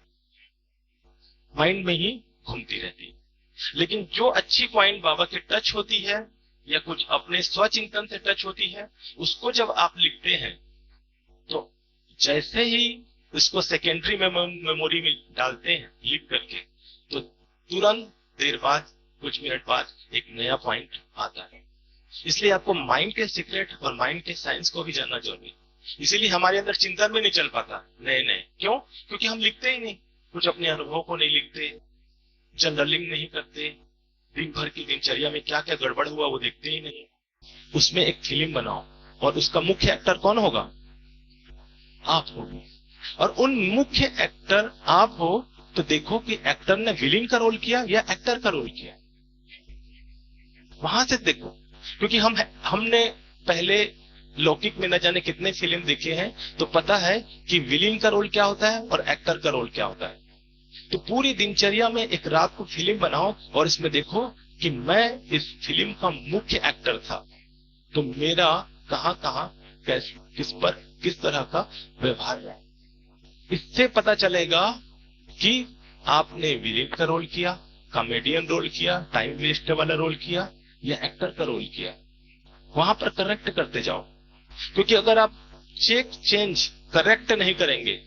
माइंड में ही घूमती रहती है। लेकिन जो अच्छी पॉइंट बाबा के टच होती है या कुछ अपने स्वचिंतन से टच होती है, उसको जब आप लिखते हैं तो जैसे ही उसको सेकेंडरी मेमोरी में डालते हैं लिख करके, तो तुरंत देर बाद, कुछ मिनट बाद एक नया पॉइंट आता है। इसलिए आपको माइंड के सीक्रेट और माइंड के साइंस को भी जानना जरूरी है। इसीलिए हमारे अंदर चिंतन भी नहीं चल पाता नए नए। क्यों? क्योंकि हम लिखते ही नहीं, कुछ अपने अनुभव को नहीं लिखते, जर्नलिंग नहीं करते, दिन भर की दिनचर्या में क्या क्या गड़बड़ हुआ वो देखते ही नहीं। उसमें एक फिल्म बनाओ, और उसका मुख्य एक्टर कौन होगा? आप होगे। और उन मुख्य एक्टर आप हो, तो देखो कि एक्टर ने विलेन का रोल किया या एक्टर का रोल किया, वहां से देखो। क्योंकि हमने पहले लौकिक में न जाने कितने फिल्म देखे हैं, तो पता है कि विलेन का रोल क्या होता है और एक्टर का रोल क्या होता है। तो पूरी दिनचर्या में एक रात को फिल्म बनाओ और इसमें देखो कि मैं इस फिल्म का मुख्य एक्टर था, तो मेरा कहां कहां किस पर किस तरह का व्यवहार है। इससे पता चलेगा कि आपने विलेन का रोल किया, कॉमेडियन रोल किया, टाइम वेस्ट वाला रोल किया या एक्टर का रोल किया। वहां पर करेक्ट करते जाओ, क्योंकि अगर आप चेक चेंज करेक्ट नहीं करेंगे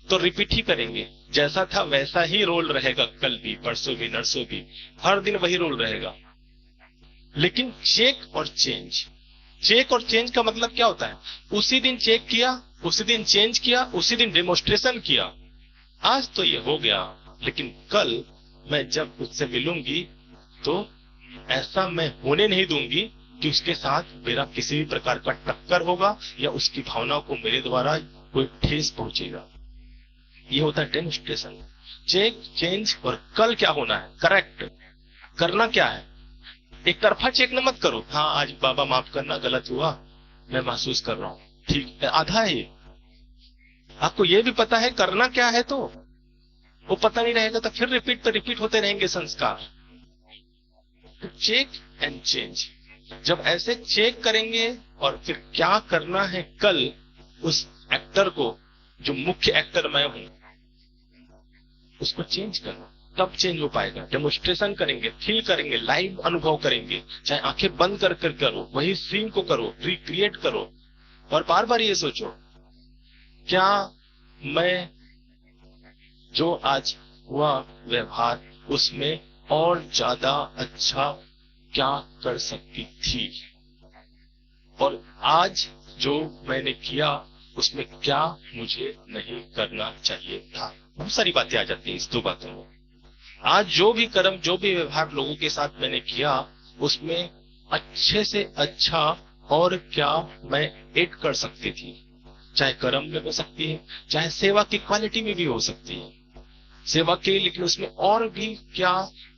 तो रिपीट ही करेंगे। जैसा था वैसा ही रोल रहेगा, कल भी, परसों भी, नरसों भी, हर दिन वही रोल रहेगा। लेकिन चेक और चेंज, चेक और चेंज का मतलब क्या होता है? उसी दिन चेक किया, उसी दिन चेंज किया, उसी दिन डेमोन्स्ट्रेशन किया। आज तो ये हो गया, लेकिन कल मैं जब उससे मिलूंगी तो ऐसा मैं होने नहीं दूंगी कि उसके साथ मेरा किसी भी प्रकार का टक्कर होगा या उसकी भावनाओं को मेरे द्वारा कोई ठेस पहुंचेगा। ये होता है डेमोन्स्ट्रेशन। चेक, चेंज और कल क्या होना है, करेक्ट करना क्या है। एक तरफा चेक न मत करो, हाँ आज बाबा माफ करना, गलत हुआ, मैं महसूस कर रहा हूं, ठीक है, आधा है ये। आपको ये भी पता है करना क्या है, तो वो पता नहीं रहेगा तो फिर रिपीट पे रिपीट होते रहेंगे संस्कार। तो चेक एंड चेंज, जब ऐसे चेक करेंगे और फिर क्या करना है कल, उस एक्टर को, जो मुख्य एक्टर मैं हूं, उसको चेंज करना, तब चेंज हो पाएगा। डेमोन्स्ट्रेशन करेंगे, फील करेंगे, लाइव अनुभव करेंगे, चाहे आंखें बंद कर कर करो, वही सीन को करो, रिक्रिएट करो और बार बार ये सोचो, क्या मैं जो आज हुआ व्यवहार उसमें और ज्यादा अच्छा क्या कर सकती थी, और आज जो मैंने किया उसमें क्या मुझे नहीं करना चाहिए था। बहुत सारी बातें आ जाती हैं इस दो बातों में। आज जो भी कर्म, जो भी व्यवहार लोगों के साथ मैंने किया, उसमें अच्छे से अच्छा और क्या मैं ऐड कर सकती थी। चाहे कर्म में हो सकती है, चाहे सेवा की क्वालिटी में भी हो सकती है, सेवा के, लेकिन उसमें और भी क्या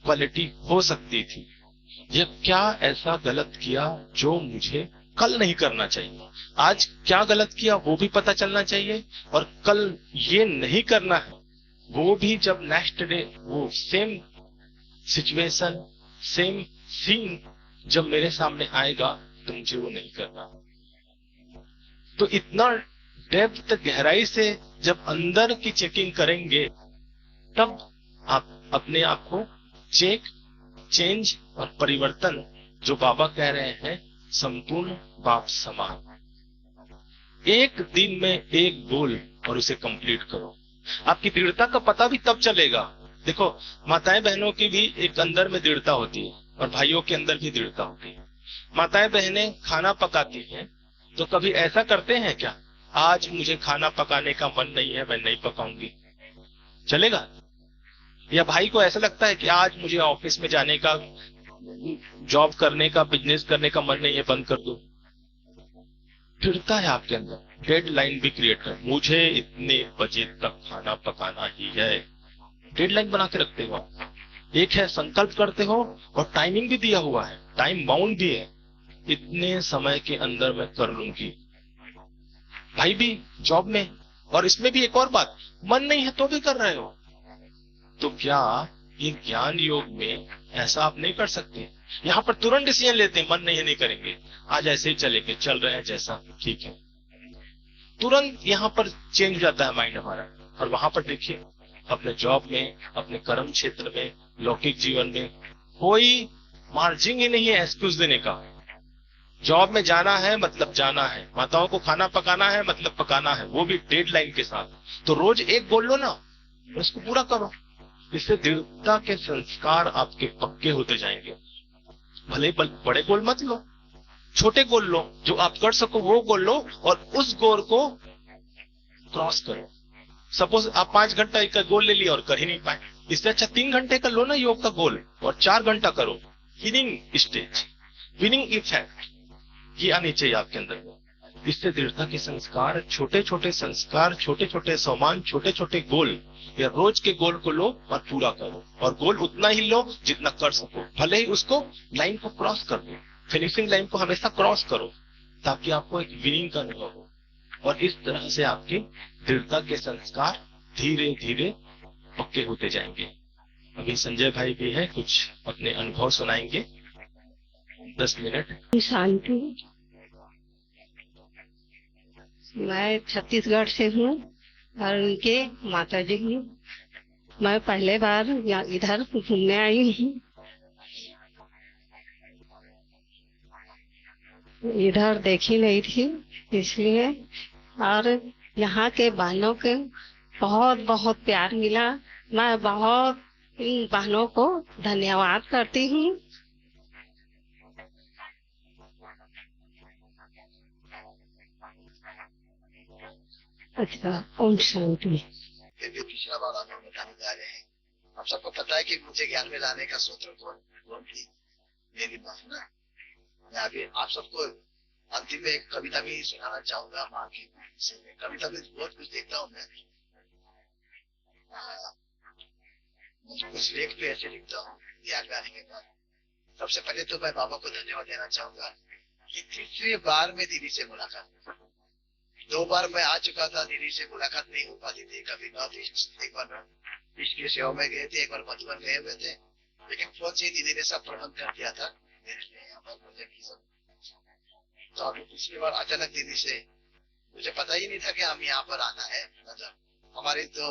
क्वालिटी हो सकती थी। यह क्या ऐसा गलत किया जो मुझे कल नहीं करना चाहिए। आज क्या गलत किया वो भी पता चलना चाहिए, और कल ये नहीं करना है वो भी, जब नेक्स्ट डे वो सेम सिचुएशन, सेम सीन जब मेरे सामने आएगा तो मुझे वो नहीं करना। तो इतना डेप्थ, गहराई से जब अंदर की चेकिंग करेंगे, तब आप अपने आप को चेक, चेंज और परिवर्तन, जो बाबा कह रहे हैं, संपूर्ण बाप समान, एक दिन में एक गोल और उसे कंप्लीट करो। आपकी दृढ़ता का पता भी तब चलेगा। देखो, माताएं बहनों की भी एक अंदर में दृढ़ता होती है और भाइयों के अंदर भी दृढ़ता होती है। माताएं बहनें खाना पकाती हैं तो कभी ऐसा करते हैं क्या, आज मुझे खाना पकाने का मन नहीं है, मैं नहीं पकाऊंगी, चलेगा? या भाई को ऐसा लगता है कि आज मुझे ऑफिस में जाने का, जॉब करने का, बिजनेस करने का मन नहीं है, बंद कर दो। दृढ़ता है आपके अंदर, डेडलाइन भी क्रिएट कर, मुझे इतने बजे तक खाना पकाना ही है, डेडलाइन बना के रखते हो। एक है संकल्प करते हो और टाइमिंग भी दिया हुआ है, टाइम बाउंड भी है, इतने समय के अंदर मैं कर लूंगी। भाई भी जॉब में, और इसमें भी एक और बात, मन नहीं है तो भी कर रहे हो। तो क्या ये ज्ञान योग में ऐसा आप नहीं कर सकते? यहाँ पर तुरंत डिसीजन लेते हैं, मन नहीं है नहीं करेंगे, आज ऐसे ही चलेंगे, चल रहे हैं जैसा, ठीक है, तुरंत यहाँ पर चेंज हो जाता है माइंड हमारा। और वहां पर देखिए, अपने जॉब में, अपने कर्म क्षेत्र में, लौकिक जीवन में कोई मार्जिन ही नहीं है एक्सक्यूज देने का। जॉब में जाना है मतलब जाना है, माताओं को खाना पकाना है मतलब पकाना है, वो भी डेडलाइन के साथ। तो रोज एक गोल लो ना, उसको पूरा करो। इससे दृढ़ता के संस्कार आपके पक्के होते जाएंगे। भले बड़े गोल मत लो, छोटे गोल लो, जो आप कर सको वो गोल लो और उस गोल को क्रॉस करो। सपोज आप 5 घंटा का गोल ले लिया और कर ही नहीं पाए, इससे अच्छा 3 घंटे का लो ना योग का गोल, और 4 घंटा करो। विनिंग स्टेज, विनिंग इफेक्ट, ये आनी चाहिए आपके अंदर में। इससे दृढ़ता के संस्कार, छोटे छोटे संस्कार, छोटे छोटे सम्मान, छोटे छोटे गोल, या रोज के गोल को लो और पूरा करो। और गोल उतना ही लो जितना कर सको, भले ही उसको लाइन को क्रॉस कर दो, फिनिशिंग लाइन को हमेशा क्रॉस करो, ताकि आपको एक विनिंग का अनुभव हो। और इस तरह से आपके दृढ़ता के संस्कार धीरे धीरे पक्के होते जाएंगे। अभी संजय भाई भी है, कुछ अपने अनुभव सुनाएंगे। 10 मिनट। शांति। मैं छत्तीसगढ़ से हूँ और उनके माता जी हूँ। मैं पहले बार इधर घूमने आई हूँ। इधर देखी नहीं थी इसलिए। और यहाँ के बहनों के बहुत बहुत प्यार मिला। मैं बहुत इन बहनों को धन्यवाद करती हूँ। अच्छा, ओम शांति। फिर भी पिछला बार हम लोग बताने जा रहे हैं। आप सबको पता है कि मुझे ज्ञान में लाने का सूत्र कौन थी? मेरी माँ ना। मैं अभी आप सबको अंतिम में एक कविता भी सुनाना चाहूंगा माँ की। कविता में बहुत कुछ देखता हूँ मैं। कुछ लेख भी ऐसे लिखता हूँ ज्ञान में आने के बाद। सबसे पहले तो मैं बाबा को धन्यवाद देना चाहूंगा कि तीसरी बार में दीदी से मुलाकात। 2 बार मैं आ चुका था, दीदी से मुलाकात नहीं हो पाती थी। कभी नॉर्थ ईस्ट, एक बार इसकी सेवा में गए थे, एक बार मधुबन गए हुए थे, लेकिन फोन से दीदी ने सब प्रबंध कर दिया था मेरे लिए यहाँ पर मुझे की सब। तो अभी पिछली बार अचानक दीदी से, मुझे पता ही नहीं था कि हम यहाँ पर आना है। मतलब हमारी तो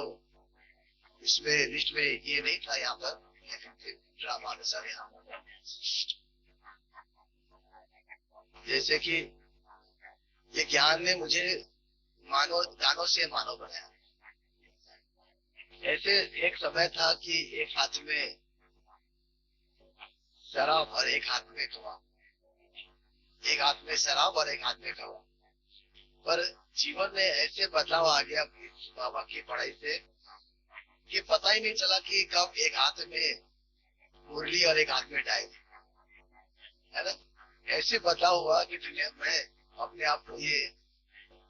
इसमें लिस्ट में ये नहीं था यहाँ पर, लेकिन फिर ड्रामा अनुसार यहाँ पर। जैसे कि ये ज्ञान ने मुझे मानव दानों से मानव बनाया। ऐसे एक समय था कि एक हाथ में शराब और एक हाथ में कवा, एक हाथ में शराब और एक हाथ में कवा। पर जीवन में ऐसे बदलाव आ गया बाबा की पढ़ाई से कि पता ही नहीं चला कि कब एक हाथ में मुरली और एक हाथ में डायरी, है ना। ऐसे बदलाव हुआ कि दुनिया में अपने आप को ये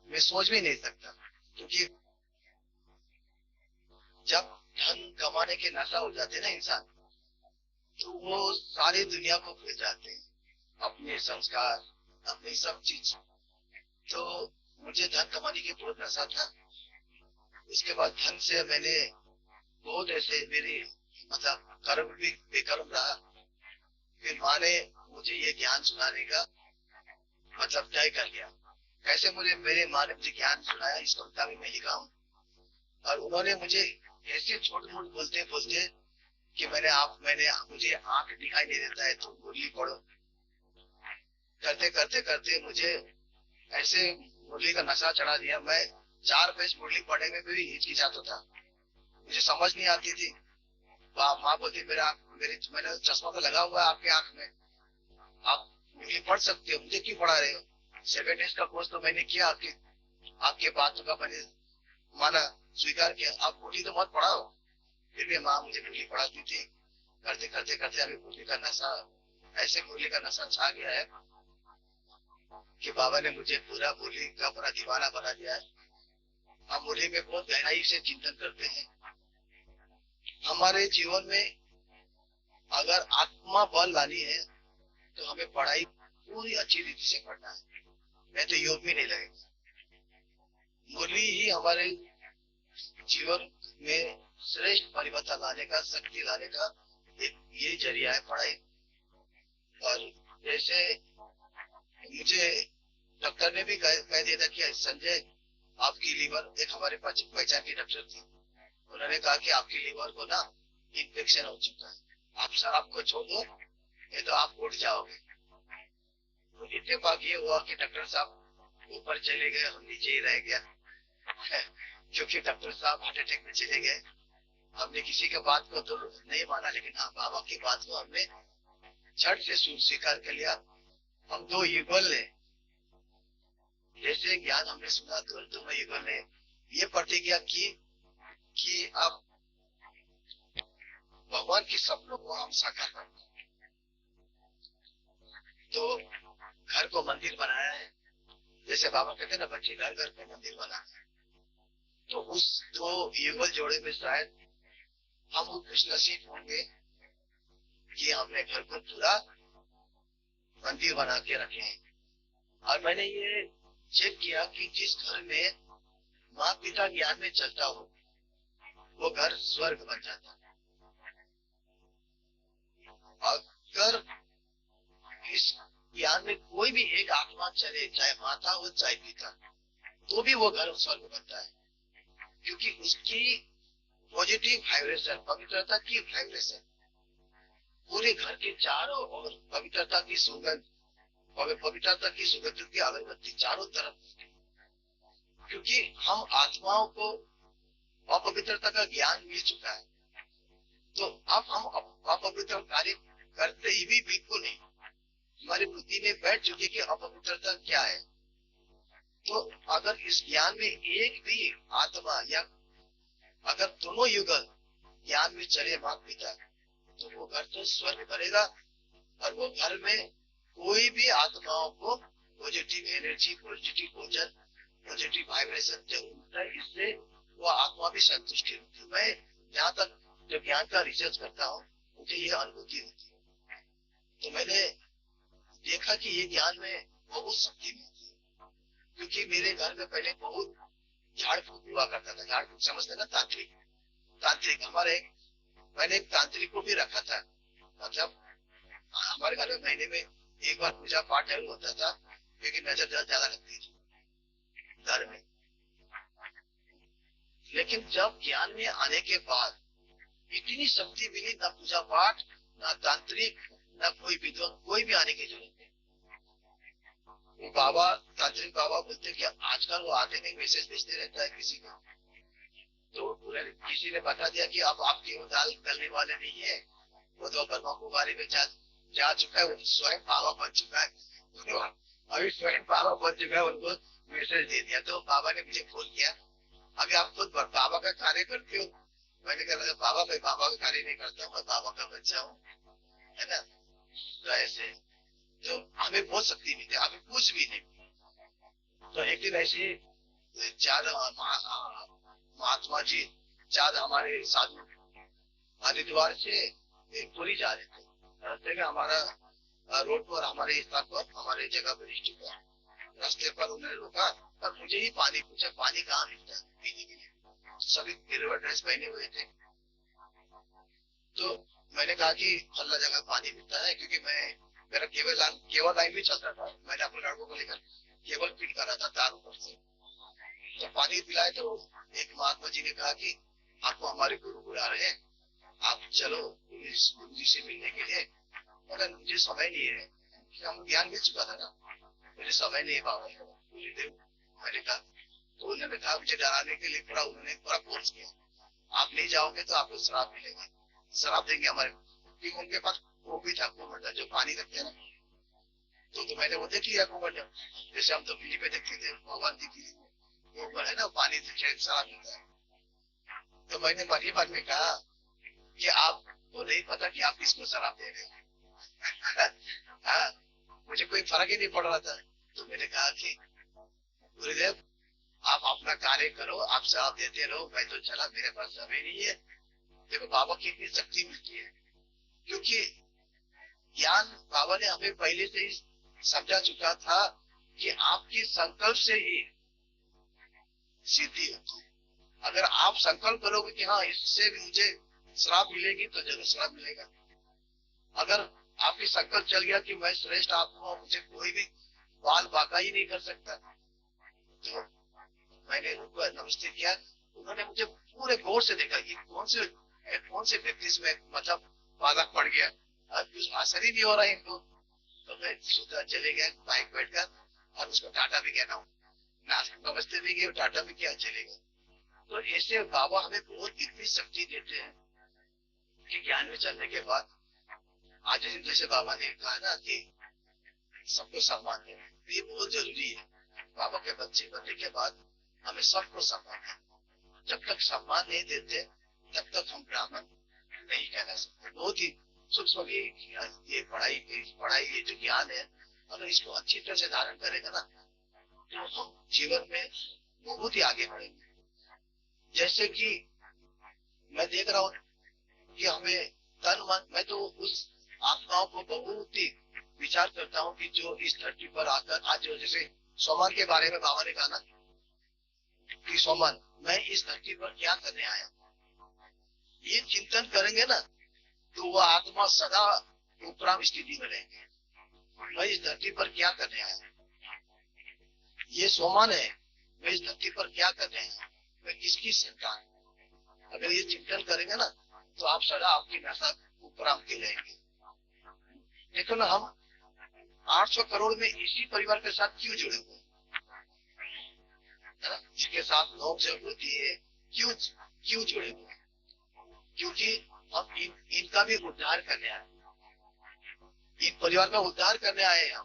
मैं सोच भी नहीं सकता। क्योंकि जब धन कमाने के नशा हो जाते ना इंसान, तो वो सारी दुनिया को भूल जाते हैं, अपने संस्कार, अपनी सब चीज। तो मुझे धन कमाने की बहुत नशा था। उसके बाद धन से मैंने बहुत ऐसे मेरी मतलब कर्म भी बेकर्म रहा। फिर माँ ने मुझे ये ज्ञान सुनाने का मतलब तय कर लिया। कैसे मुझे मेरे माँ ने मुझे ज्ञान सुनाया, इस कविता में मैं लिखा हूँ। और उन्होंने मुझे ऐसे छोटे मोटे बोलते बोलते कि मैंने मुझे आंख दिखाई नहीं देता है तो मुरली पढ़ो। करते करते करते मुझे ऐसे मुरली का नशा चढ़ा दिया। मैं 4 पेज मुरली पढ़ने में भी हिचकिचाता था, मुझे समझ नहीं आती थी। माँ बोलती मैंने चश्मा तो लगा हुआ है आपके आंख में, आप मुरली पढ़ सकते हो, मुझे क्यों पढ़ा रहे हो? 7 डेज का कोर्स तो मैंने किया, आपके बातों का मैंने माना, स्वीकार किया। आप मुरली तो मत पढ़ाओ। फिर भी माँ मुझे मुरली पढ़ाती थी। करते करते करते अभी मुरली का नशा, ऐसे मुरली का नशा छा गया है कि बाबा ने मुझे पूरा मुरली का पूरा दीवाना बना दिया है। हम मुरली में बहुत गहराई से चिंतन करते हैं। हमारे जीवन में अगर आत्मा बल लानी है तो हमें पढ़ाई पूरी अच्छी रीति से पढ़ना है, नहीं तो योग भी नहीं लगेगा। मुरली ही हमारे जीवन में श्रेष्ठ परिवर्तन लाने का, शक्ति लाने का एक ये जरिया है पढ़ाई। और जैसे मुझे डॉक्टर ने भी कह दिया था कि संजय आपकी लीवर, एक हमारे पहचान के डॉक्टर थे, उन्होंने कहा कि आपकी लीवर को ना इन्फेक्शन हो चुका है, आप शराब को छोड़ दो, ये तो आप उठ जाओगे। तो इत्तेफाक ये हुआ कि डॉक्टर साहब ऊपर चले गए, हम नीचे ही रह गया क्योंकि डॉक्टर साहब हार्ट अटैक में चले गए। हमने किसी के बात को तो नहीं माना, लेकिन हाँ बाबा की बात को हमने झट से स्वीकार कर लिया। हम 2 युगल ने जैसे ज्ञान हमने सुना, तो 2 युगल ने ये प्रतिज्ञा की कि आप भगवान की सपनों को हम साकार करेंगे। तो घर को मंदिर बनाया है, जैसे बाबा कहते हैं ना, बच्चे घर घर को मंदिर बनाना है। तो उस 2 युगल जोड़े में शायद हम खुश नसीब होंगे कि हमने घर को पूरा मंदिर बना के रखे हैं। और मैंने ये चेक किया कि जिस घर में माँ पिता ज्ञान में चलता हो, वो घर स्वर्ग बन जाता है। अगर इस ज्ञान में कोई भी एक आत्मा चले, चाहे माता हो चाहे पिता, तो भी वो घर स्वर्ग बनता है, क्योंकि उसकी पॉजिटिव वाइब्रेशन, पवित्रता की वाइब्रेशन पूरे घर के चारों ओर पवित्रता की सुगंध, पवित्रता की सुगंध की अगरबत्ती चारों तरफ, क्योंकि हम आत्माओं को अपवित्रता का ज्ञान मिल चुका है। तो अब हम अपवित्र कार्य करते ही भी बिल्कुल नहीं, हमारी बुद्धि में बैठ चुकी कि अपवित्रता क्या है। तो अगर इस ज्ञान में एक भी आत्मा या अगर दोनों युगल ज्ञान में चले माता पिता, तो वो घर तो स्वर्ग करेगा, और वो घर में कोई भी आत्माओं को पॉजिटिव एनर्जी, पॉजिटिव भोजन, पॉजिटिव वाइब्रेशन जरूर मिलता है। इससे वो आत्मा भी संतुष्टि होती है। मैं जहाँ तक जो ज्ञान का रिसर्च करता हूँ, मुझे ये अनुभूति होती है। तो मैंने देखा कि ये ज्ञान में बहुत शक्ति मिलती है, क्योंकि मेरे घर में पहले बहुत झाड़ फूक हुआ करता था। झाड़ फूक समझते ना, तांत्रिक, तांत्रिक हमारे, मैंने एक तांत्रिक को भी रखा था। मतलब हमारे घर में महीने में एक बार पूजा पाठ होता था, लेकिन नजर ज्यादा लगती थी घर में। लेकिन जब ज्ञान में आने के बाद इतनी शक्ति मिली, ना पूजा पाठ, ना तांत्रिक, ना कोई विद्वान, कोई भी आने की जरूरत नहीं। वो बाबा, तांत्रिक बाबा बोलते कि आजकल वो आते नहीं, मैसेज भेजते रहता है किसी को। तो किसी ने बता दिया कि अब आपके वो दाल गलने वाले नहीं है, वो तो ब्रह्मा कुमारी में जा चुका है, वो स्वयं बाबा बन चुका है। अभी स्वयं बाबा बन चुका है, उनको मैसेज दे दिया। तो बाबा ने मुझे फोन किया, अभी आप खुद बाबा का कार्य करते हो? मैंने कहा बाबा, मैं बाबा का कार्य नहीं करता हूँ, मैं बाबा का बच्चा हूँ, है ना। तो ऐसे तो हमें बहुत शक्ति मिलती है, हमें कुछ भी नहीं। तो एक दिन ऐसे चार महात्मा जी, चार हमारे साधु हरिद्वार से पुरी जा रहे थे। रास्ते में हमारा रोड पर, हमारे स्थान पर, हमारे जगह पर डिस्ट्रिक्ट पर रास्ते पर उन्होंने रोका और मुझे ही पानी पूछा, पानी कहाँ मिलता है पीने के लिए। सभी गिरवा ड्रेस पहने हुए थे। तो मैंने कहा कि फल्ला जगह पानी मिलता है, क्योंकि मेरा केवल लाइन भी चलता था। मैंने अपने लड़कों को लेकर केवल फीड करा था तार ऊपर से। तो पानी पिलाए तो एक महात्मा जी ने कहा कि आपको हमारे गुरु बुला रहे हैं, आप चलो गुरु जी से मिलने के लिए। मगर मुझे समय नहीं है, हम ज्ञान मिल चुका था ना, मुझे समय नहीं है बाबा गुरुदेव। मैंने कहा, तो उन्होंने कहा, मुझे डराने के लिए उन्होंने पूरा कोर्स किया, आप नहीं जाओगे तो आपको शराब मिलेगा, शराब देंगे हमारे। क्योंकि उनके पास वो भी था कुमंडल, जो पानी रखते हैं ना। तो मैंने वो देख लिया कुमंडल, जैसे हम तो पीली पे देखते थे भगवान जी की, वो है ना पानी से शराब मिलता है। तो मैंने मन मन में कहा कि आपको नहीं पता कि आप किसको शराब दे रहे हो। मुझे कोई फर्क ही नहीं पड़ रहा था। तो मैंने कहा कि गुरुदेव, आप अपना कार्य करो, आप शराब देते रहो, मैं तो चला, मेरे पास समय नहीं है। देखो बाबा की इतनी शक्ति मिलती है, क्योंकि ज्ञान बाबा ने हमें पहले से ही समझा चुका था कि आपके संकल्प से ही सिद्धि होती है। अगर आप संकल्प करोगे कि हाँ इससे भी मुझे श्राप मिलेगी, तो जरूर श्राप मिलेगा। अगर आपकी संकल्प चल गया कि मैं श्रेष्ठ आत्मा, मुझे कोई भी बाल बाका ही नहीं कर सकता, तो मैंने उनको नमस्ते किया। उन्होंने मुझे पूरे गौर से देखा कि कौन से व्यक्ति से मतलब बालक पड़ गया, कुछ असर ही नहीं हो रहा है इनको। तो मैं सीधा चले गया, बाइक बैठ कर, और उसको टाटा भी कहना हूँ, नमस्ते भी किया, टाटा भी किया, चले गए। तो ऐसे बाबा हमें बहुत इतनी शक्ति देते हैं कि ज्ञान में चलने के बाद आज जैसे बाबा ने कहा ना कि सबको सम्मान देना, ये बहुत जरूरी है। बाबा के बच्चे बनने के बाद हमें सबको सम्मान देना। जब तक सम्मान नहीं देते तब तक हम ब्राह्मण नहीं कहना सकते। बहुत ही सूक्ष्म ये पढ़ाई ये जो ज्ञान है, अगर इसको अच्छी तरह से धारण करेगा ना, तो हम जीवन में बहुत ही आगे बढ़ेंगे। जैसे कि मैं देख रहा हूँ कि हमें तन मन, मैं तो उस आत्माओं को बहुत ही विचार करता हूँ कि जो इस धरती पर आकर आज जो जैसे सोमवार के बारे में बाबा ने कहा ना कि सोमवार मैं इस धरती पर क्या करने आया, ये चिंतन करेंगे ना तो वो आत्मा सदा उपराम स्थिति में रहेंगे। मैं इस धरती पर क्या करने आया, ये सोमान है, मैं इस धरती पर क्या करने आया, मैं किसकी संतान। अगर ये चिंतन करेंगे ना तो आप सदा आपकी नशा उपराम के रहेंगे। देखो ना, हम 800 करोड़ में इसी परिवार के साथ क्यों जुड़े हुए हैं, जिसके साथ नोक झोंक होती है, क्यों क्यों जुड़े हुए हैं? क्योंकि हम इनका भी उद्धार करने आए, इन परिवार का उद्धार करने आए हैं।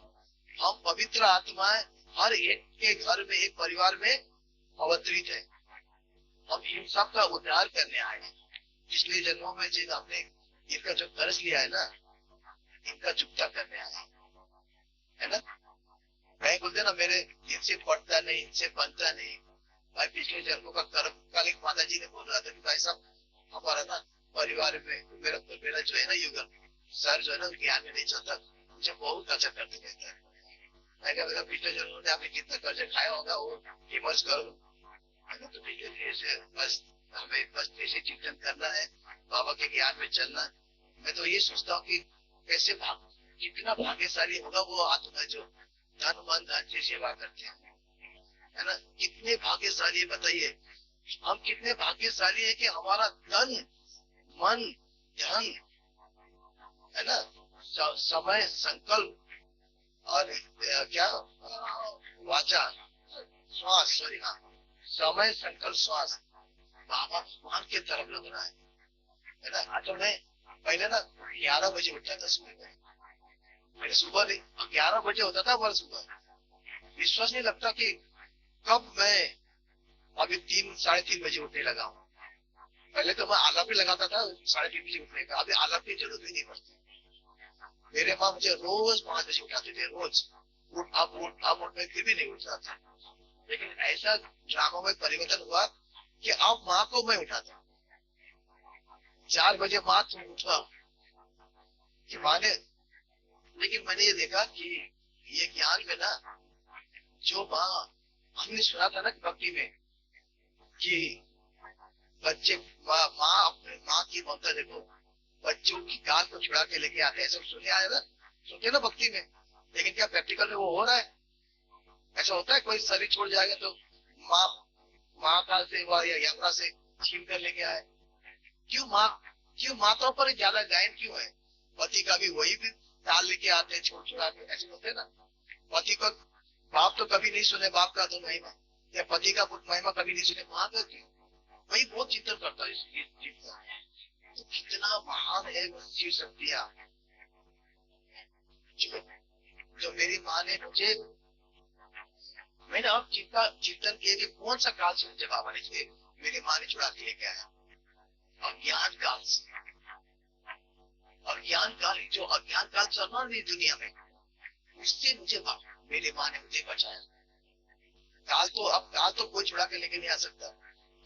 हम पवित्र आत्माएं हर एक के घर में, एक परिवार में अवतरित है। हम इन सब का उद्धार करने आए हैं। पिछले जन्मों में जिन हमने इनका जो कर्ज लिया है ना, इनका चुकता करने आए है ना। मैं बोलते ना, मेरे इनसे पड़ता नहीं, इनसे बनता नहीं। भाई पिछले जन्मों का कर्म, कल एक माता जी ने बोल रहा था कि भाई साहब हमारा ना परिवार में मेरा जो है ना युगल सर जो है ना ज्ञान में नहीं चलता, मुझे बहुत अच्छा करते रहता है। मैं क्या, मेरा पिछले जन्मों ने आपने कितना कर्ज खाया होगा वो हिमर्ज करो। तो बस हमें बस ऐसे चिंतन करना है, बाबा के ज्ञान में चलना है। मैं तो ये सोचता हूँ कि कैसे कितना भाग्यशाली होगा वो आत्मा जो धन मन धन से सेवा करते हैं, है ना। कितने भाग्यशाली है बताइए, हम कितने भाग्यशाली है कि हमारा धन मन धन, है ना, समय संकल्प और क्या वाचा श्वास, सॉरी हाँ, समय संकल्प श्वास बाबा भगवान के तरफ लग रहा है ना। आज मैं पहले ना 11 बजे उठता था सुबह में, मेरे सुबह नहीं 11 बजे होता था हमारा सुबह। विश्वास नहीं लगता कि कब मैं अभी 3-3:30 बजे उठने लगा हूँ। पहले तो मैं अलार्म भी लगाता था 3:30 बजे उठने का, अभी अलार्म की जरूरत भी नहीं पड़ती। मेरे माँ मुझे रोज 5 बजे उठाते थे, रोज अब मैं फिर भी नहीं उठता था। लेकिन ऐसा ड्रामा में परिवर्तन हुआ कि अब माँ को मैं उठाता, 4 बजे माँ तुम उठा कि माँ ने। लेकिन मैंने ये देखा कि ये ज्ञान में ना, जो माँ हमने सुना था ना भक्ति में कि बच्चे माँ अपने माँ की ममता देखो, बच्चों की गाल को छुड़ा के लेके आते हैं, सब सुने आए ना, सुनते ना भक्ति में। लेकिन क्या प्रैक्टिकल में वो हो रहा है? ऐसा होता है कोई शरीर छोड़ जाएगा तो माँ का सेवा या यात्रा से छीन कर लेके आए? क्यों माताओं पर ज्यादा गायन क्यों है? पति का भी वही भी डाल लेके आते हैं, छोड़ छुड़ा के, ऐसे होते ना। पति को बाप तो कभी नहीं सुने बाप का तो महिमा, या पति का महिमा कभी नहीं सुने माँ का क्यों? वही बहुत चिंतन करता है इस चीज का। तो कितना महान है वो शिव शक्तियां जो मेरी माँ ने मुझे, मैंने अब चिंतन किया कि कौन सा काल से मुझे बाबा ने मेरी माँ ने छुड़ा के लेके आया, अज्ञान काल से। अज्ञान काल, जो अज्ञान काल चल रहा है दुनिया में, उससे मुझे मेरी माँ ने मुझे बचाया। काल तो कोई छुड़ा के लेके नहीं आ सकता।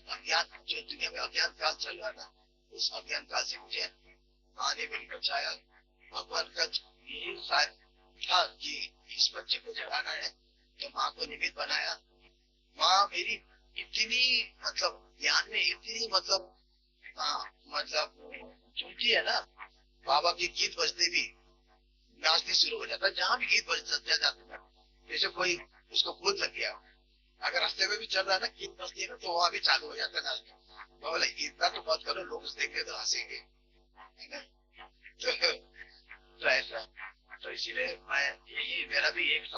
अज्ञान, जो दुनिया में अज्ञान काल चल रहा था, उस अज्ञान काल से मुझे माँ ने भी बचाया। भगवान का यही शायद था कि इस बच्चे को जगाना है, तो माँ को निमित्त बनाया। माँ मेरी इतनी मतलब ज्ञान में इतनी मतलब सुनती है ना, बाबा के गीत बजते भी नाचने शुरू हो जाता है। जहाँ भी गीत बजता जाता है, जैसे कोई उसको भूत लग गया, अगर रास्ते में भी चल रहा है ना, गीत बजती है ना, तो वहां भी चालू हो जाता है नाचना। बोला इतना तो मत करो, लोग देखेंगे तो हंसेंगे, है ना। तो ऐसा, तो इसीलिए मैं, यही मेरा भी एक